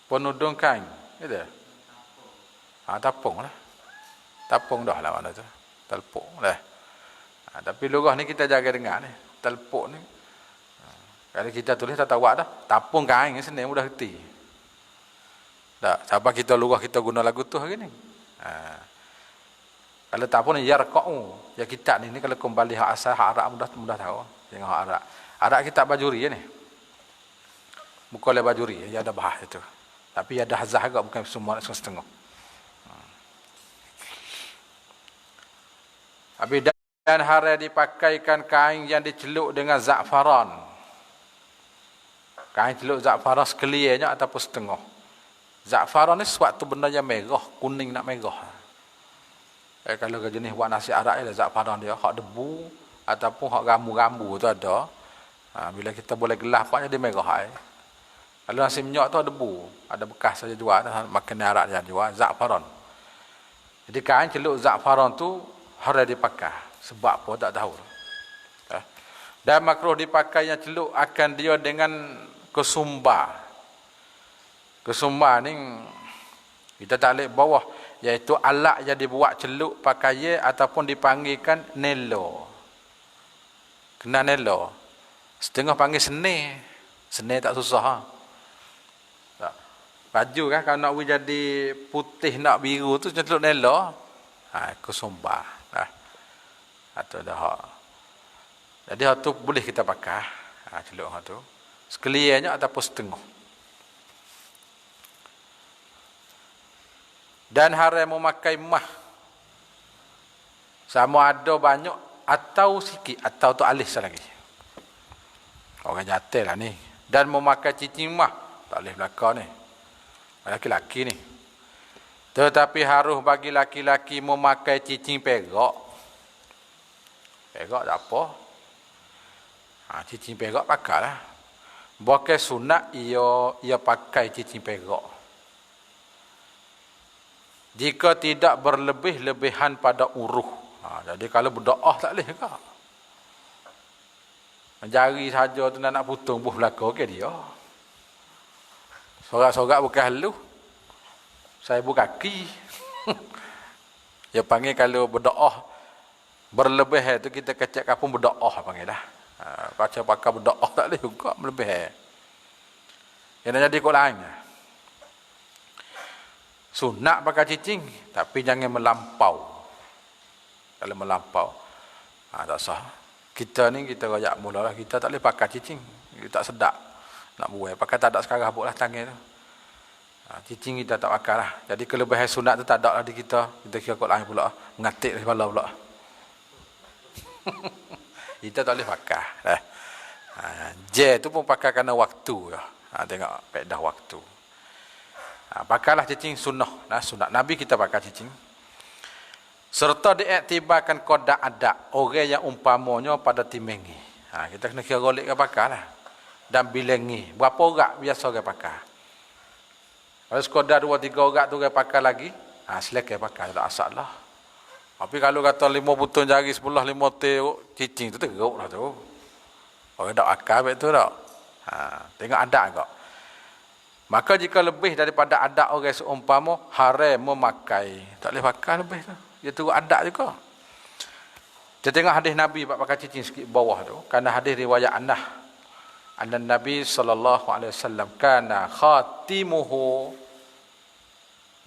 Penudung kain. Gitu. Tapung lah. Tapung dah lah mana tu. Telpuk lah. Tapi lurah ni kita jaga dengar ni. Telpuk ni. Kalau kita tulis tak tahu dah. Tapung kain ni senang mudah hati. Tak. Siapa kita lurah kita guna lagu tu hari ni. Kalau tapung ni yarqa'u. Ya kitab ni kalau kembali hak asal hak Arab mudah tahu. Tengok hak Arab. Arab kitab bajuri ni. Bukan oleh bajuri, ya ada bahas itu. Tapi ada hazah juga, bukan semua setengah. Dan haram dipakaikan kain yang diceluk dengan za'faran. Kain celuk za'faran sekelilingnya ataupun setengah. Za'faran ni suatu benda yang merah, kuning nak merah. Kalau jenis buat nasi Arab ni, za'faran dia, hak debu ataupun hak rambu-rambu tu ada. Bila kita boleh gelap, dia merah. Kalau nasi minyak tu ada debu, ada bekas saja jual, makan Arab dia jual za'faran. Jadi kain celuk za'faran tu harus dipakai. Sebab apa tak tahu. Dan makruh dipakai yang celuk akan dia dengan kesumbar. Kesumba ni kita tak boleh bawah, iaitu alat yang dibuat celup pakai ataupun dipanggilkan nelo. Kena nelo. Setengah panggil seni. Seni tak susah. Ha? Tak. Baju kan kalau nak jadi putih nak biru tu celup nelo. Kesumba. Atau dah. Jadi hak tu boleh kita pakai. Celup hak tu. Sekaliannya ataupun setengah. Dan haram memakai mah. Sama ada banyak atau sikit. Atau tu alis lagi. Orang jatuh lah ni. Dan memakai cincin mah. Tak boleh belakang ni. Laki-laki ni. Tetapi harus bagi laki-laki memakai cincin perak. Perak tak apa. Cincin perak pakai lah. Bukan sunat ia pakai cincin perak. Jika tidak berlebih-lebihan pada uruh. Jadi kalau berdoa tak boleh ke? Jari saja tu nak putung buh belakang ke dia. Sorak-sorak bukan halus. Saya bukan kaki. Dia panggil kalau berdoa berlebih tu kita kecek kapung berdoa panggil dah. Baca pakai berdoa tak boleh juga melebih. Yang jadi kok lain. Sunat pakai cincin, tapi jangan melampau. Kalau melampau, tak sah. Kita ni kita rayak mula lah, kita tak boleh pakai cincin. Kita tak sedap nak buat. Pakai tak ada sekarang habuk lah tangan tu. Cincin kita tak pakai lah. Jadi kelebihan sunat tu tak ada lah di kita. Kita kira kot lain pula. Mengatik dari kepala pula. Kita tak boleh pakai. J tu pun pakai kerana waktu. Tengok pedah waktu. Pakailah cincin sunnah. Sunat Nabi kita pakai cincin. Serta diiktibarkan kodak adat orang yang umpamanya pada timengi. Kita kena kira golek ke pakai lah. Dan bilengi. Berapa orang biasa orang pakai. Kalau sekadar 2-3 orang tu orang pakai lagi, selek pakai tak asal lah. Tapi kalau kata 5 butun jari sebelah 5 teruk cincin tu teruk lah tu. Orang tak akal betul tak? Tengok adat kau. Maka jika lebih daripada adat orang seumpama, haram memakai. Tak boleh pakai lebih tu. Dia turut adat juga. Kita tengok hadis Nabi pakai cincin sikit bawah tu. Kerana hadis riwayat Anas. Anna Nabi SAW kana khatimuhu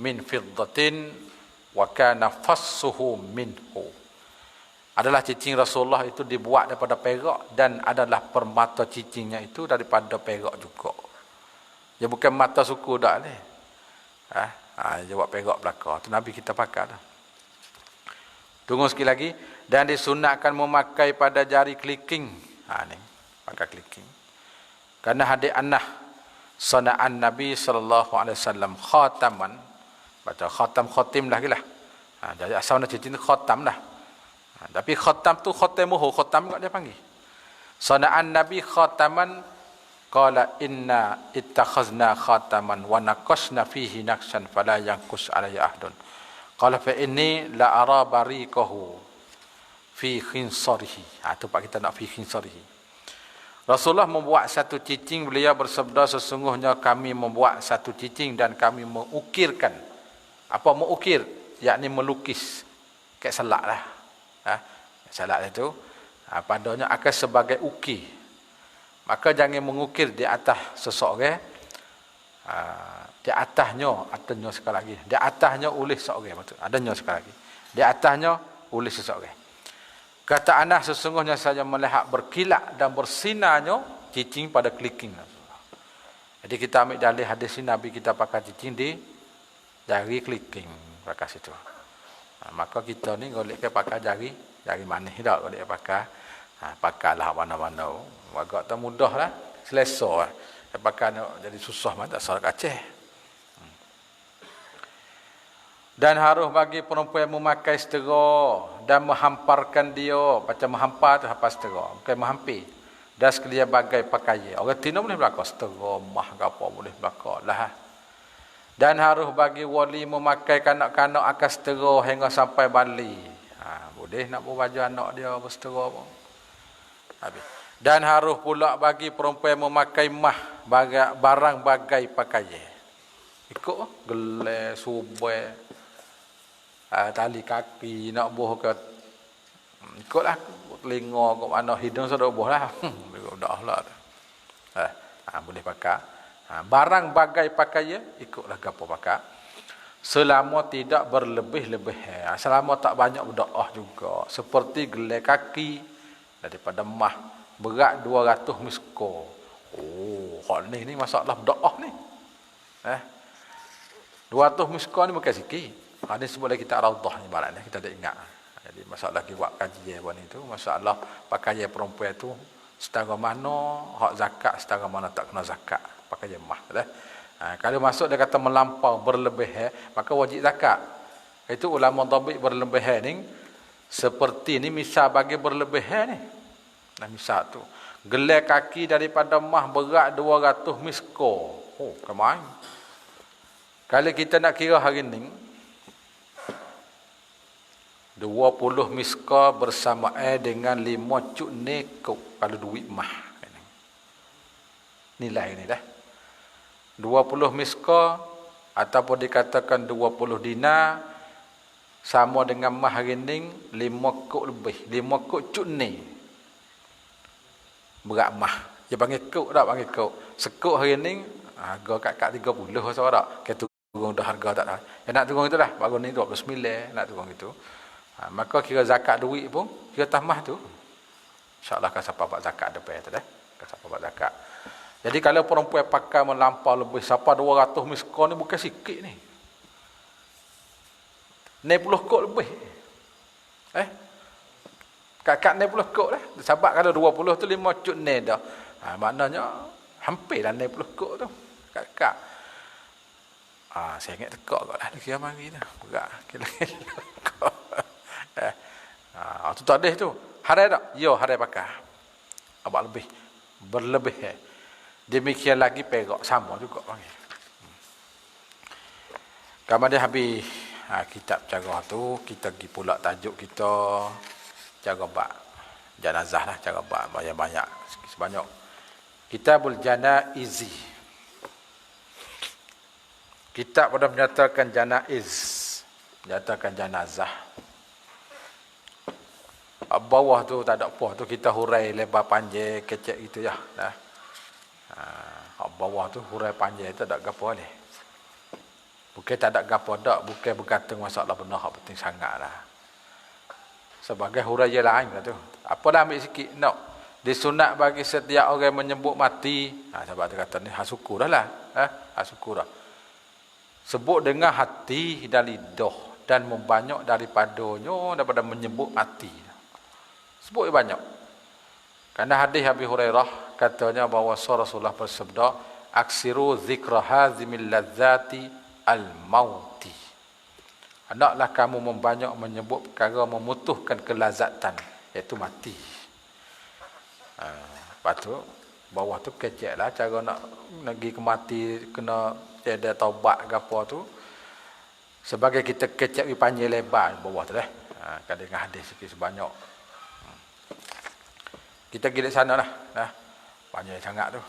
min fiddatin wa kana fassuhu minhu. Adalah cincin Rasulullah itu dibuat daripada perak dan adalah permata cincinnya itu daripada perak juga. Dia bukan mata suku dah ni. Dia buat perak belakang. Itu Nabi kita pakai dah. Tunggu sikit lagi. Dan disunatkan memakai pada jari keliking. Ni. Pakai keliking. Kerana hadis Anas. Sana'an Nabi SAW khataman. Baca khatim lagi lah. Jadi asal nak cincin khatam lah. Tapi khatam tu khatamuhu. Khatam juga dia panggil. Sana'an Nabi khataman. Qala inna ittakhazna khataman wa naqashna fihi naqshan fala yanqus alayya ahdun. Qala fa inni la ara bariqahu fi khinsarihi. Tu pak kita nak fi khinsarihi. Rasulullah membuat satu cincin, beliau bersabda sesungguhnya kami membuat satu cincin dan kami mengukirkan. Apa mengukir? Yakni melukis. Kayak salak lah. Salak itu padanya akan sebagai ukir. Maka jangan mengukir di atas seseorang. Di atasnya sekali lagi. Di atasnya oleh seseorang. Adanya sekali lagi. Di atasnya oleh seseorang. Kata Anas sesungguhnya saya melihat berkilat dan bersinarnya cincin pada keliking. Jadi kita ambil dalih hadis ini Nabi kita pakai cincin di jari keliking. Pakai situ. Maka kita ni golek ke pakai jari manis tak golek pakai. Pakailah mana-mana. Agak tak mudah lah. Selesa lah. Pakai jadi susah tak salah Aceh. Dan harus bagi perempuan memakai setera dan menghamparkan dia. Macam menghampar tu hampa setera. Bukan menghampir. Dan sekalian bagai pakaian. Orang Tino boleh belakang setera. Mah ke apa boleh belakang lah. Dan harus bagi wali memakai kanak-kanak akan setera hingga sampai balik. Boleh nak buat baju anak dia bersetera pun. Dan harus pula bagi perempuan memakai mah barang bagai pakaian. Ikut gelai, subai, tali kaki, nak buh ke ikutlah telinga ke mana hidung sudah buh lah. Dah lah. Boleh pakai. Barang bagai pakaian ikutlah gapo pakai. Selama tidak berlebih-lebih. Selama tak banyak berdoa juga. Seperti gelai kaki daripada mah berat 200 misko. Oh, hak ni masalah berdoa ni. 200 misko ni bukan sikit. Ini sebutlah kita Raudah ni baratnya kita dah ingat. Jadi masalah kita buat kajian buat itu, masalah pakaian perempuan itu setara mana hak zakat, setara mana tak kena zakat pakaian mah. Kalau masuk dia kata melampau berlebih, maka wajib zakat. Itu ulama tabik berlebih ni seperti ni misal bagi berlebih ni. Nah misal tu gelai kaki daripada mah berat 200 misko. Oh, kemai. Kalau kita nak kira hari ni 20 misko bersama dengan 5 cuk nekuk kalau duit mah. Nilai ni dah. 20 misko ataupun dikatakan 20 dinar sama dengan mah hari ni 5 kuk lebih, 5 kuk cuk ni. Berat mah. Dia panggil kuk tak panggil kuk. Sekuk hari ni harga kat 30 so tak. Kita turun dah harga tak dah. Yang nak turun itu dah. Baru ni 29 nak turun gitu. Maka kira zakat duit pun kira tamah tu. InsyaAllah kan siapa buat zakat depan tu dah. Kan siapa buat zakat. Jadi kalau perempuan pakai melampau lebih siapa 200 misko ni bukan sikit ni. 90 kok lebih. Kat 90 kok dah. Sebab kalau 20 tu 5 cuk ni dah. Maknanya hampir dah 90 kok tu. Kat. Saya ingat tekak kot lah. Dia kira mari dah. Berat. Kira-kira kok. Tu tak ada tu. Harai tak? Ya, harai pakai. Abang lebih. Berlebih. Demikian lagi perak. Sama juga panggil. Kemudian habis kitab cara tu, kita pergi pula tajuk kita cara bak jenazah lah, cara bak banyak-banyak sebanyak Kitabul Janaizi. Kitab pada menyatakan janaiz, menyatakan jenazah. Bawah tu tak ada apa tu, kita hurai lebar panjang kecek gitu ya. Bawah tu hurai panjang tu tak gapo ni. Bukan tak ada gapo dak, bukan bergantung masalah benar hak penting sangatlah. Sebagai hurai lain lah tu. Apalah ambil sikit nak. Disunat bagi setiap orang menyebut mati. Sebab dia kata ni hasuku dah lah. Hasuku dah. Sebut dengan hati dan lidah dan membanyak daripada menyebut mati. Sebut banyak. Karena hadis Abi Hurairah katanya bahawa Rasulullah bersabda, "Aksiru zikra hazimil ladzati al-mauti." Hendaklah kamu membanyak menyebut perkara memutuhkan kelazatan, iaitu mati. Lepas tu bawah tu keceklah cara nak pergi ke mati, kena ada taubat ke apa tu. Sebagai kita kecek di panjang lebar bawah tu dah. Kadang dengan hadis sikit sebanyak. Kita pergi di sana lah. Panjang sangat tu.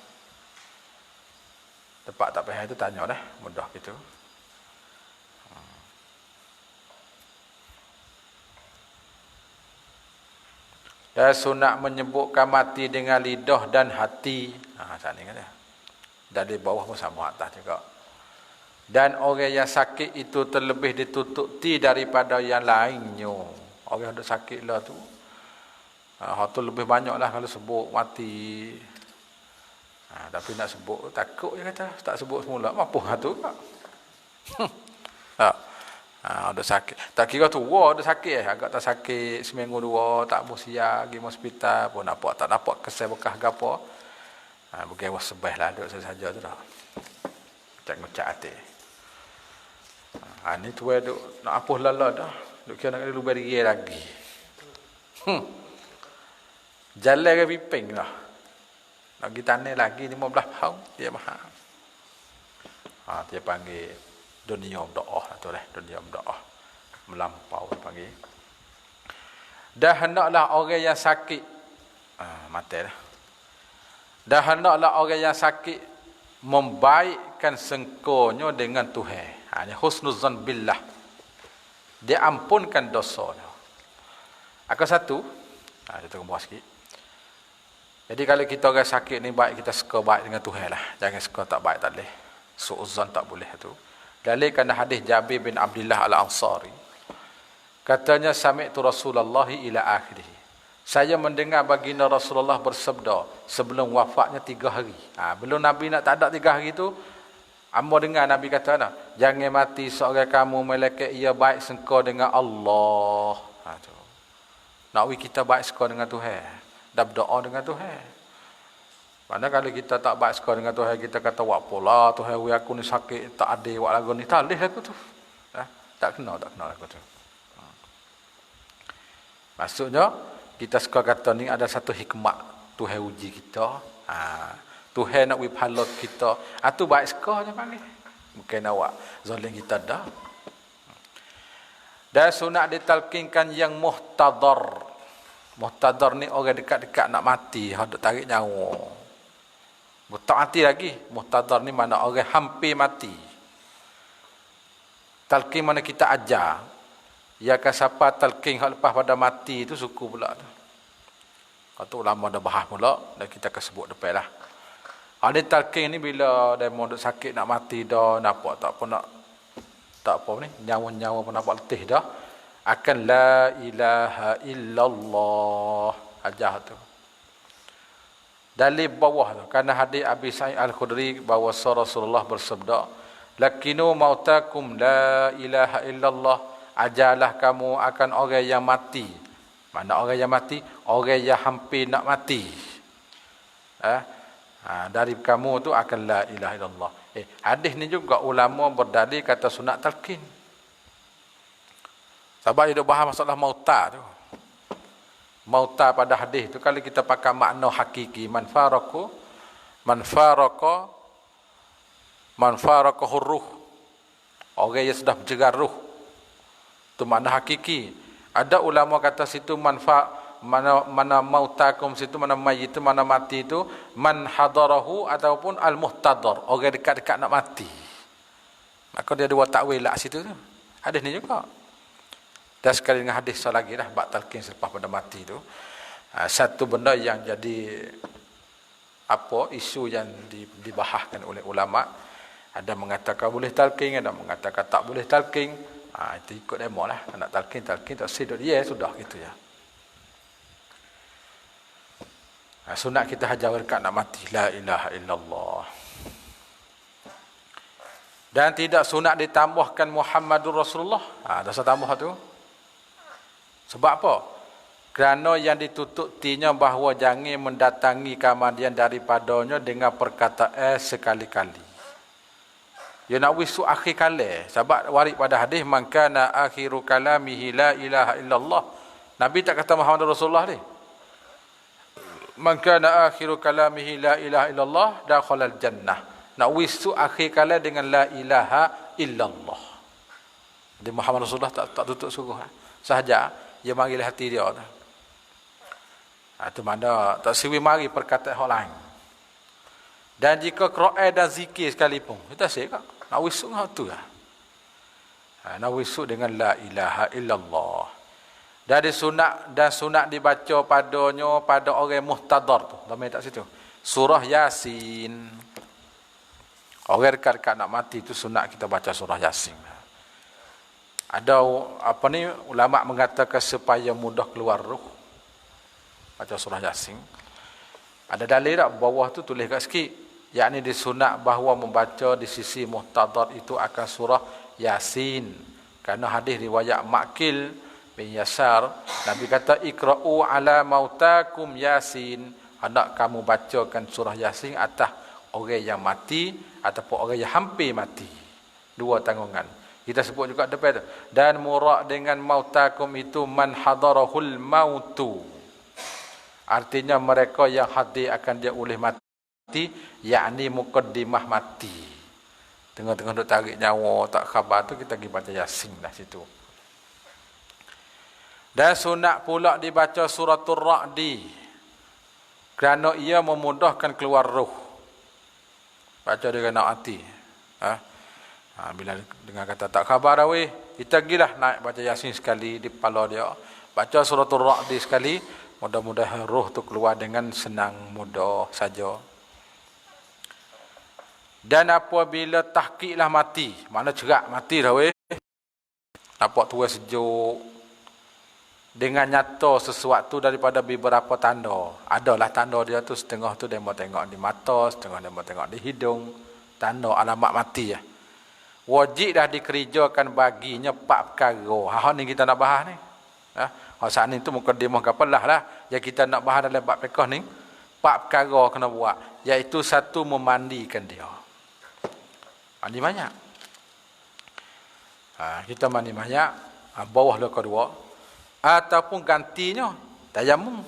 Tempat tak payah tu tanya dah. Mudah gitu. Dan sunat menyebutkan mati dengan lidah dan hati. Saat ni kan dia. Dan di bawah pun sama atas juga. Dan orang yang sakit itu terlebih ditutupi daripada yang lainnya. Orang yang ada sakit lah tu. Hal tu lebih banyak lah kalau sebut mati. Tapi nak sebut takut je kata. Tak sebut semula. Apa hal tu? Ada sakit. Tak kira tu, ada sakit. Agak tak sakit seminggu dua. Tak bersiap pergi hospital pun nampak. Tak nampak kesal bekas ke apa. Bukan wasbah lah. Duduk saja tu dah. Ngucap hati. Ni tu duk nak apuh lala dah. Duk kira nak lubar diri lagi. Jalan ke piping dah. Nak pergi tanah lagi 15 tahun. Dia mahal. Dia panggil dunia berdoa tu lah. Dunia berdoa. Melampau panggil. Dah hendaklah orang yang sakit. Mati dah. Dah hendaklah orang yang sakit membaik akan sengkonyo dengan Tuhan. Ini husnuzan billah. Dia ampunkan dosa. Akan satu, kita kembali sikit. Jadi kalau kita orang sakit ni baik kita suka baik dengan Tuhan lah. Jangan suka tak baik tak boleh. Su'uzan tak boleh tu. Dalil kerana hadis Jabir bin Abdullah Al-Ansari. Katanya sami'tu Rasulullah ila akhirih. Saya mendengar baginda Rasulullah bersabda sebelum wafatnya 3 hari. Belum Nabi nak tak ada 3 hari tu, amba dengar Nabi kata dah, jangan mati seorang kamu malaikat ia baik sengkau dengan Allah. Tu. Nak kita baik sengkau dengan Tuhan. Dah berdoa dengan Tuhan. Mana kalau kita tak baik sengkau dengan Tuhan, kita kata wak pola Tuhan we aku ni sakit tak ada wak lagu ni tak boleh aku tu. Tak kena aku tu. Maksudnya kita suka kata ni ada satu hikmat Tuhan uji kita. Tuhan nak wiphalot kita. Tu baik suka je panggil. Bukan awak zalim kita dah. Dan sunat ditalkinkan yang muhtadar. Muhtadar ni orang dekat-dekat nak mati, hendak tarik nyawa. Tak mati lagi. Muhtadar ni mana orang hampir mati. Talqin mana kita ajar. Ya kan siapa talqin hak lepas pada mati itu suku pula tu. Atau ulama dah bahas pula dan kita akan sebut depan lah. Ada talqin ni bila dia mau sakit nak mati dah, nampak tak apa ni, nyawa-nyawa pun nampak letih dah. Akan la ilaha illallah ajar tu. Dalil bawah tu kerana hadis Abi Sa'id Al-Khudri bahawa Rasulullah bersabda, "Lakinu mautakum la ilaha illallah." Ajarlah kamu akan orang yang mati. Mana orang yang mati? Orang yang hampir nak mati. Dari kamu tu akan la ilaha illallah. Hadis ni juga ulama berdalil kata sunat talqin. Sebab dia bahas masalah mauta tu. Mauta pada hadis tu kalau kita pakai makna hakiki man faraka hurruh. Orang yang sudah berjegar ruh. Tu makna hakiki. Ada ulama kata situ mana mautakum situ mana mayit itu mana mati itu man hadarahu ataupun al muhtadar, orang dekat-dekat nak mati. Maka dia dua takwil lah situ tu. Hadis ni juga. Dan sekali dengan hadis lagi dah bab talqin selepas pada mati tu. Satu benda yang jadi isu yang dibahaskan oleh ulama, ada mengatakan boleh talqin, ada mengatakan tak boleh talqin. Itu ikut demo lah. Nak talqin tak sedut dia sudah gitu ya. Sunat kita hajar dekat nak mati la ilaha illallah. Dan tidak sunat ditambahkan Muhammadur Rasulullah. Dah tambah tu. Sebab apa? Kerana yang ditutup tinya bahawa jangan mendatangi kemudian daripadanya dengan perkataan sekali-kali. Dia nak wisu akhir kali. Sebab warid pada hadis man kana akhiru kalamihi la ilaha illallah. Nabi tak kata Muhammad Rasulullah ni. Man kana akhiru kalamihi la ilaha illallah dakhalal jannah. Nak wisu akhir kali dengan la ilaha illallah. Jadi Muhammad Rasulullah tak tutup suruh. Sahaja dia manggil hati dia tu. Itu mana tak siwi mari perkataan orang lain. Dan jika Quran dan zikir sekalipun, kita cakap nak wisuk dengan tu lah. Nak wisuk dengan la ilaha illallah. Dari sunat dibaca padanya pada orang muhtadar tu. Dah tak situ. Surah Yasin. Orang dekat-dekat nak mati tu sunat kita baca surah Yasin. Ada ulama mengatakan supaya mudah keluar ruh. Baca surah Yasin. Ada dalil tak bawah tu tulis kat sikit. Yakni disunat bahawa membaca di sisi muhtadar itu akan surah Yasin. Kerana hadis riwayat Ma'qil bin Yasar, Nabi kata ikra'u ala mautakum Yasin. Hendak kamu bacakan surah Yasin atas orang yang mati ataupun orang yang hampir mati. Dua tanggungan. Kita sebut juga depan tu. Dan murad dengan mautakum itu man hadarahul mautu. Artinya mereka yang hadir akan dia oleh mati, yakni mukaddimah mati. Tengah-tengah duk tarik nyawa, tak khabar tu kita pergi baca Yasin dah situ. Dan sunat pula dibaca suratul Ra'di. Kerana ia memudahkan keluar ruh. Baca dengan nak hati. Bila dengar kata tak khabar dah weh, kita gilah naik baca Yasin sekali di kepala dia. Baca suratul Ra'd sekali, mudah-mudahan roh tu keluar dengan senang mudah saja. Dan apabila tahqiqlah mati, mana cerak mati dah weh. Nampak tua sejuk. Dengan nyata sesuatu daripada beberapa tanda. Adalah tanda dia tu setengah tu dia mau tengok di mata, setengah dia mau tengok di hidung. Tanda alamat mati ya. Wajib dah dikerjakan baginya 4 perkara. Ha ni kita nak bahas ni. Saat ni tu mukadimah kapalah lah. Yang kita nak bahas dalam bab fiqh ni 4 perkara kena buat, iaitu satu memandikan dia. Mandi banyak. Kita mandi banyak, bawah lah kedua. Ataupun gantinya tayamum.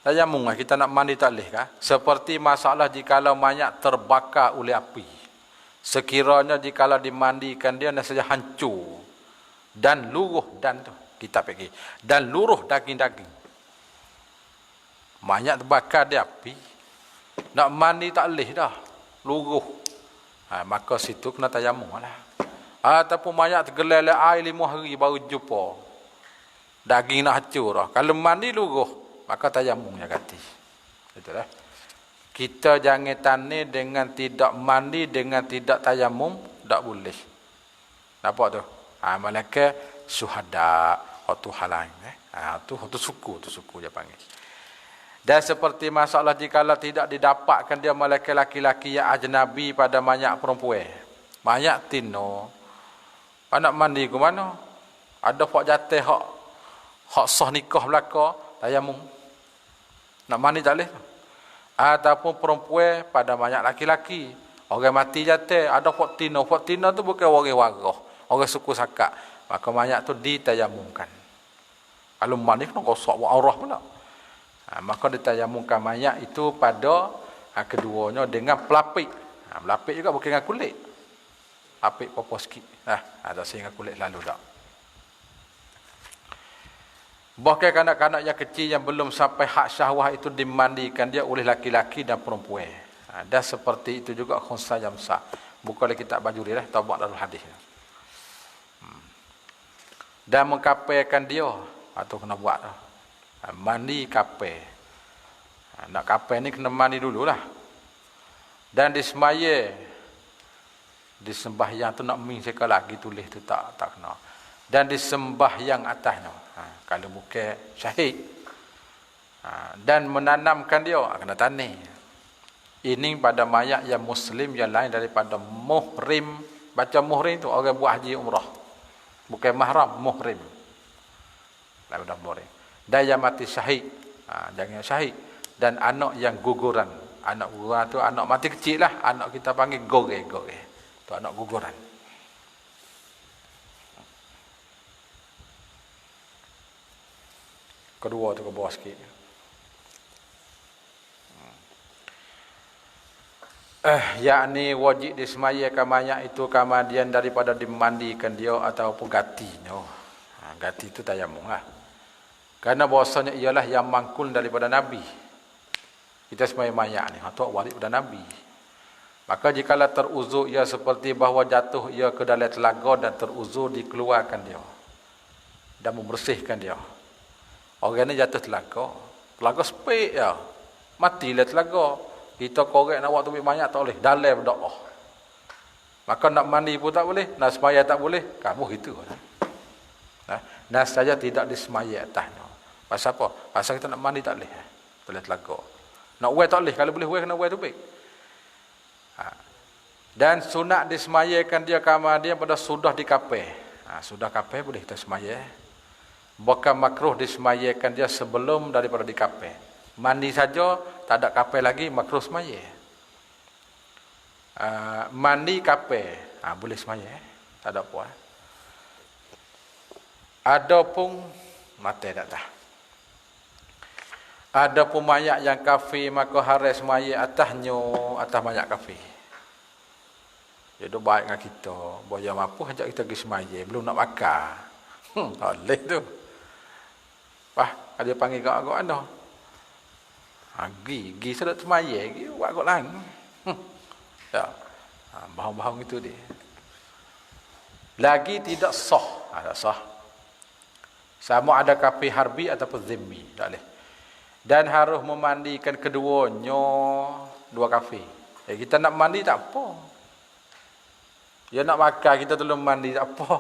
Tayamum kita nak mandi tak boleh kah? Seperti masalah jikalau mayat terbakar oleh api. Sekiranya jikalau dimandikan dia saja hancur dan luruh, dan tu kita pergi dan luruh daging-daging. Mayat terbakar dia api, nak mandi tak boleh dah, luruh. Maka situ kena tayamum lah. Ataupun mayat tergelel air 5 hari baru jumpa, daging nak hancur dah. Kalau mandi luruh, maka tayamumnya ganti. Itulah. Kita jangan tani dengan tidak mandi, dengan tidak tayamum, tak boleh. Nampak tu? Malaikat syuhada, waktu halang. Tu suku dia panggil. Dan seperti masalah jikalau tidak didapatkan dia malaikat laki-laki yang ajnabi pada mayat perempuan. Mayat tino. Nak mandi ke mana? Ada pak jatih hak sah nikah belaka, tayamum. Nak mandi tak boleh. Ataupun perempuan pada mayat laki-laki. Orang mati jatuh, ada Fatina. Fatina tu bukan orang warah, orang suku Sakak. Maka mayat tu ditayamumkan. Kalau mandi kena rosak buat aurah pula. Maka ditayamumkan mayat itu pada keduanya dengan pelapik. Pelapik juga bukan dengan kulit. Pelapik apa sikit. Ada sehingga kulit lalu tak. Bahkan kanak-kanak yang kecil yang belum sampai hak syahwah itu dimandikan dia oleh laki-laki dan perempuan. Dan seperti itu juga khunsa jamsa. Buka oleh kitab Bajuri lah, Tabaq Darul Hadis. Dan mengkapaikan dia, atau kena buat lah. Mandi kapai. Nak kapai ni kena mandi dululah. Dan disemaya, disembahyang tu nak sekali lagi tulis tu tak kena. Dan disembahyang atasnya. Kalau bukan syahid. Dan menanamkan dia, kena tani. Ini pada mayat yang muslim yang lain daripada muhrim. Baca muhrim tu orang buat haji umrah. Bukan mahram, muhrim. Daripada muhrim. Dan yang mati syahid. Jangan syahid. Dan anak yang guguran. Anak guguran tu anak mati kecil lah. Anak kita panggil gore. Tu anak guguran. Kedua tu ke bawah sikit. Yakni wajib disemayakan mayat itu kemudian daripada dimandikan dia ataupun gatinya. Gati itu tayamum lah. Karena bahasanya ialah yang mangkul daripada Nabi. Kita semaya mayat ni. Tu wali pada Nabi. Maka jikalau teruzur ia seperti bahawa jatuh ia ke dalam telaga dan teruzur dikeluarkan dia. Dan membersihkan dia. Orang ni jatuh telaga. Telaga sepik ya. Matilah telaga. Kita korek nak buat tubik banyak tak boleh. Dalam berdoa. Maka nak mandi pun tak boleh. Nak semaya tak boleh. Kamu gitu. Nah saja tidak disemaya atasnya. Pasal apa? Pasal kita nak mandi tak boleh. Dalam telaga. Nak uai tak boleh. Kalau boleh uai kena uai tubik. Dan sunat disemayakan dia kemudian pada sudah dikapai. Sudah kapai boleh kita semaya. Bukan makruh disemayakan dia sebelum daripada dikapai. Mandi saja, tak ada kapai lagi, makruh semaya. Mandi kapai, boleh semaya. Tak ada apa. Ada pun, mati tak dah. Ada pun mayat yang kafir, maka harus semaya atasnya, atas mayat kafir. Jadi baik dengan kita. Boleh mampu, ajak kita pergi semaya. Belum nak makan. Boleh tu. Dia panggil kat anda. Gi sedap semaya, gi buat kat lain. Ya. Bohong-bohong itu dia. Lagi tidak sah. Tak sah. Sama ada kafir harbi ataupun zimmi. Tak boleh. Dan harus memandikan keduanya dua kafir. Kita nak mandi tak apa. Dia nak makan kita tolong mandi tak apa.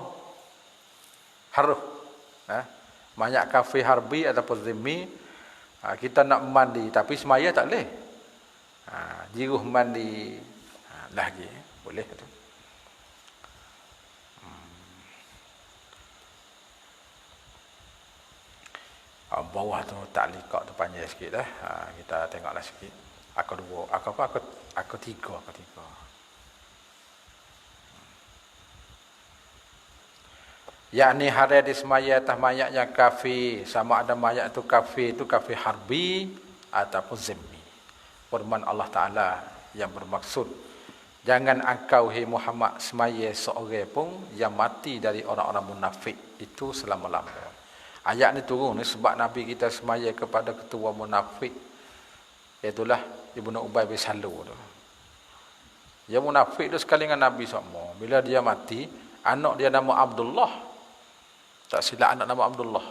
Harus. Banyak kafir harbi ataupun zimmi. Kita nak mandi tapi semaya tak boleh. Jiruh mandi lagi. Boleh tu. Bawah tu taklikak tu panjang sikit dah. Kita tengoklah sikit. Aku dua, aku tiga. Yakni hari di semaya atas mayat yang kafir, sama ada mayat tu kafir harbi ataupun zimmi. Firman Allah Taala yang bermaksud, jangan engkau hai Muhammad semaya seorang pun yang mati dari orang-orang munafik itu selama-lamanya. Ayat ni turun ni sebab Nabi kita semaya kepada ketua munafik, iaitulah Ibnu Ubay bin Salul tu. Dia munafik tu sekali dengan Nabi sama. Bila dia mati, anak dia nama Abdullah. Tak silap anak nama Abdullah.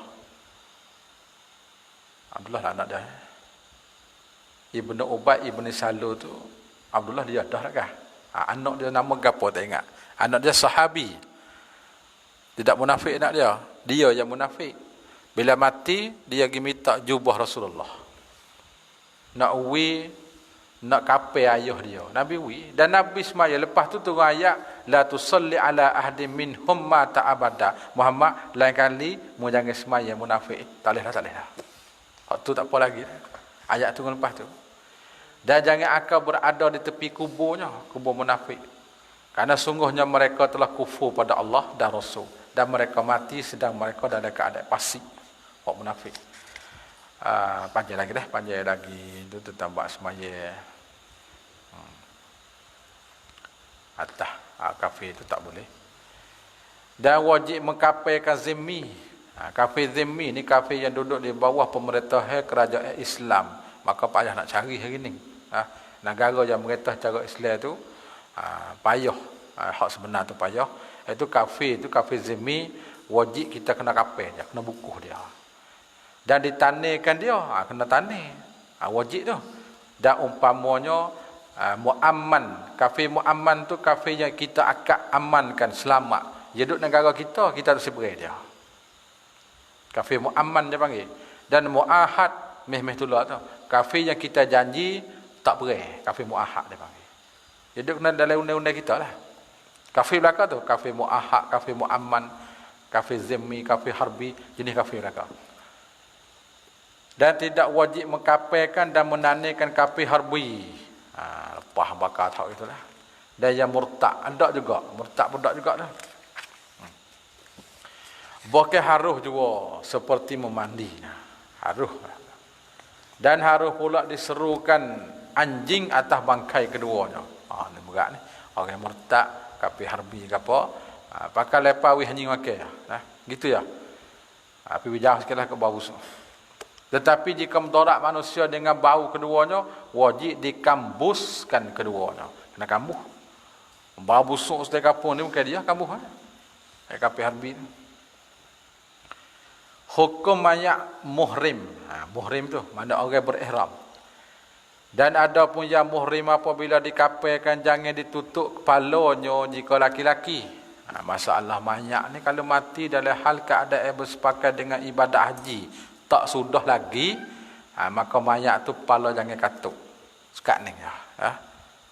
Abdullah lah anak dia. Ibnu Ubay bin Salul tu, Abdullah dia dah kan. Anak dia nama gapo tak ingat. Anak dia sahabi. Tidak munafik anak dia. Dia yang munafik. Bila mati, dia pergi minta jubah Rasulullah. Nak nak kapai ayah dia. Nabi dan Nabi semaya. Lepas tu turun ayat, la tusalli ala ahdi minhum mata abada. Muhammad, lain kali, mu jangan semaya munafik. Tak boleh dah. Waktu tak apa lagi. Ayat turun lepas tu. Dan jangan akal berada di tepi kuburnya, kubur munafik. Karena sungguhnya mereka telah kufur pada Allah dan Rasul. Dan mereka mati sedang mereka dalam keadaan pasik. Munafik. Panjang lagi itu tentang bab semaya. Atas kafir itu tak boleh. Dan wajib mengkafirkan zimmi. Kafir zimmi ni kafir yang duduk di bawah pemerintahan kerajaan Islam. Maka payah nak cari hari ni. Negara yang merintah cara Islam tu payah. Hak sebenar tu payah. Itu kafir zimmi, wajib kita kena kafir dia, kena bukuh dia. Dan ditanihkan dia, kena tanih. Wajib tu. Dan umpamanya mu'amman. Kafir mu'amman tu kafir yang kita akad amankan selamat. Dia duduk negara kita harus seberai dia. Kafir mu'amman dia panggil. Dan mu'ahad, meh tolak tu. Kafir yang kita janji tak berai. Kafir mu'ahad dia panggil. Dia duduk dalam undang-undang kita lah. Kafir belakang tu, kafir mu'ahad, kafir mu'amman, kafir zimmi, kafir harbi, jenis kafir belakang. Dan tidak wajib mengkafirkan dan menanihkan kafir harbi. Lepas bakar tak itulah. Dan yang murtad ada juga, murtad budak juga dah. Bahkan harus juga seperti memandi. Harus. Dan harus pula diserukan anjing atas bangkai keduanya. Ni berat ni. Orang murtad, kafir harbi ke apa, pakai lepas wih anjing makan. Gitu ya. Tapi jauh sekali ke bau busuk. Tetapi jika mentorak manusia dengan bau keduanya, wajib dikambuskan keduanya. Kena kambuh. Bau busuk setiap kapung ni bukan dia kambuh. Kafir harbi ni. Hukum mayat muhrim. Muhrim tu mana orang berihram. Dan ada pun yang muhrim apabila dikafirkan jangan ditutup kepalanya jika laki-laki. Masalah mayat ni kalau mati dalam hal keadaan bersepakat dengan ibadah haji, tak sudah lagi, maka mayat tu kepala jangan katuk. Sekat ni ya.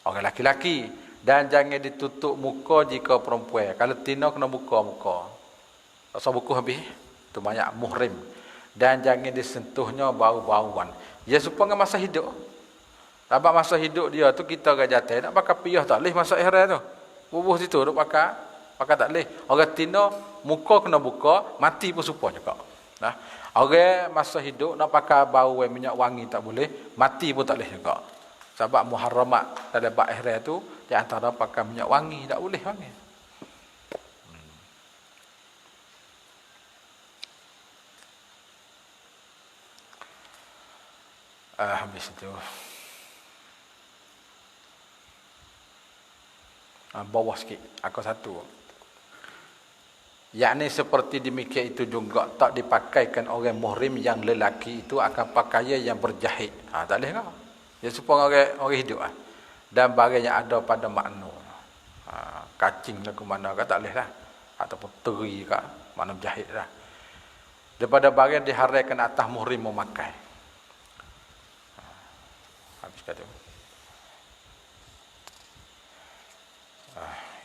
Orang laki-laki. Dan jangan ditutup muka jika perempuan. Kalau tina kena buka muka. Tak usah buka habis. Tu mayat muhrim. Dan jangan disentuhnya bau-bauan. Ya supaya masa hidup. Sebab masa hidup dia tu kita orang jatuh nak pakai piyah tak boleh masa ihram tu. Bubuh situ duk pakai tak boleh. Orang tina muka kena buka, mati pun serupa juga. Orang masa hidup nak pakai bau minyak wangi tak boleh, mati pun tak boleh juga. Sebab muharramat dalam bab ihram tu di antara pakai minyak wangi tak boleh wangi. Habis itu. bawah sikit, akal satu. Yakni seperti demikian itu juga tak dipakaikan orang muhrim yang lelaki itu akan pakaian yang berjahit. Tak boleh kau. Dia supaya orang hidup dan barang yang ada pada makna. Kacing lah ke mana ke tak boleh lah. Ataupun teri ke mana berjahit lah. Daripada barang diharaikan atas muhrim memakai. Habis kata.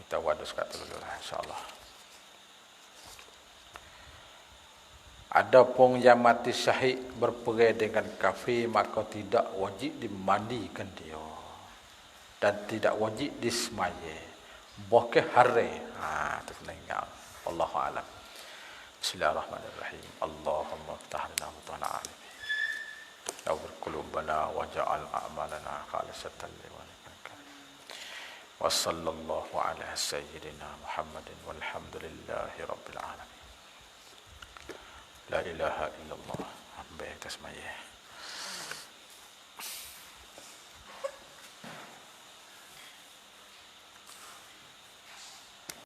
Kita wadus kata dulu lah insyaAllah. Adapun yang mati syahid berperang dengan kafir maka tidak wajib dimandikan dia dan tidak wajib disemaya. Bahkan hari. Tu kena ingat. Wallahu a'lam. Bismillahirrahmanirrahim. Allahumma iftah lana mutana alim. Nawwir qulubana waj'al a'malana khalisatan liwajhika. Wa sallallahu ala sayyidina Muhammadin walhamdulillahi rabbil alamin. La ilaha illallah. Sampai atas maya.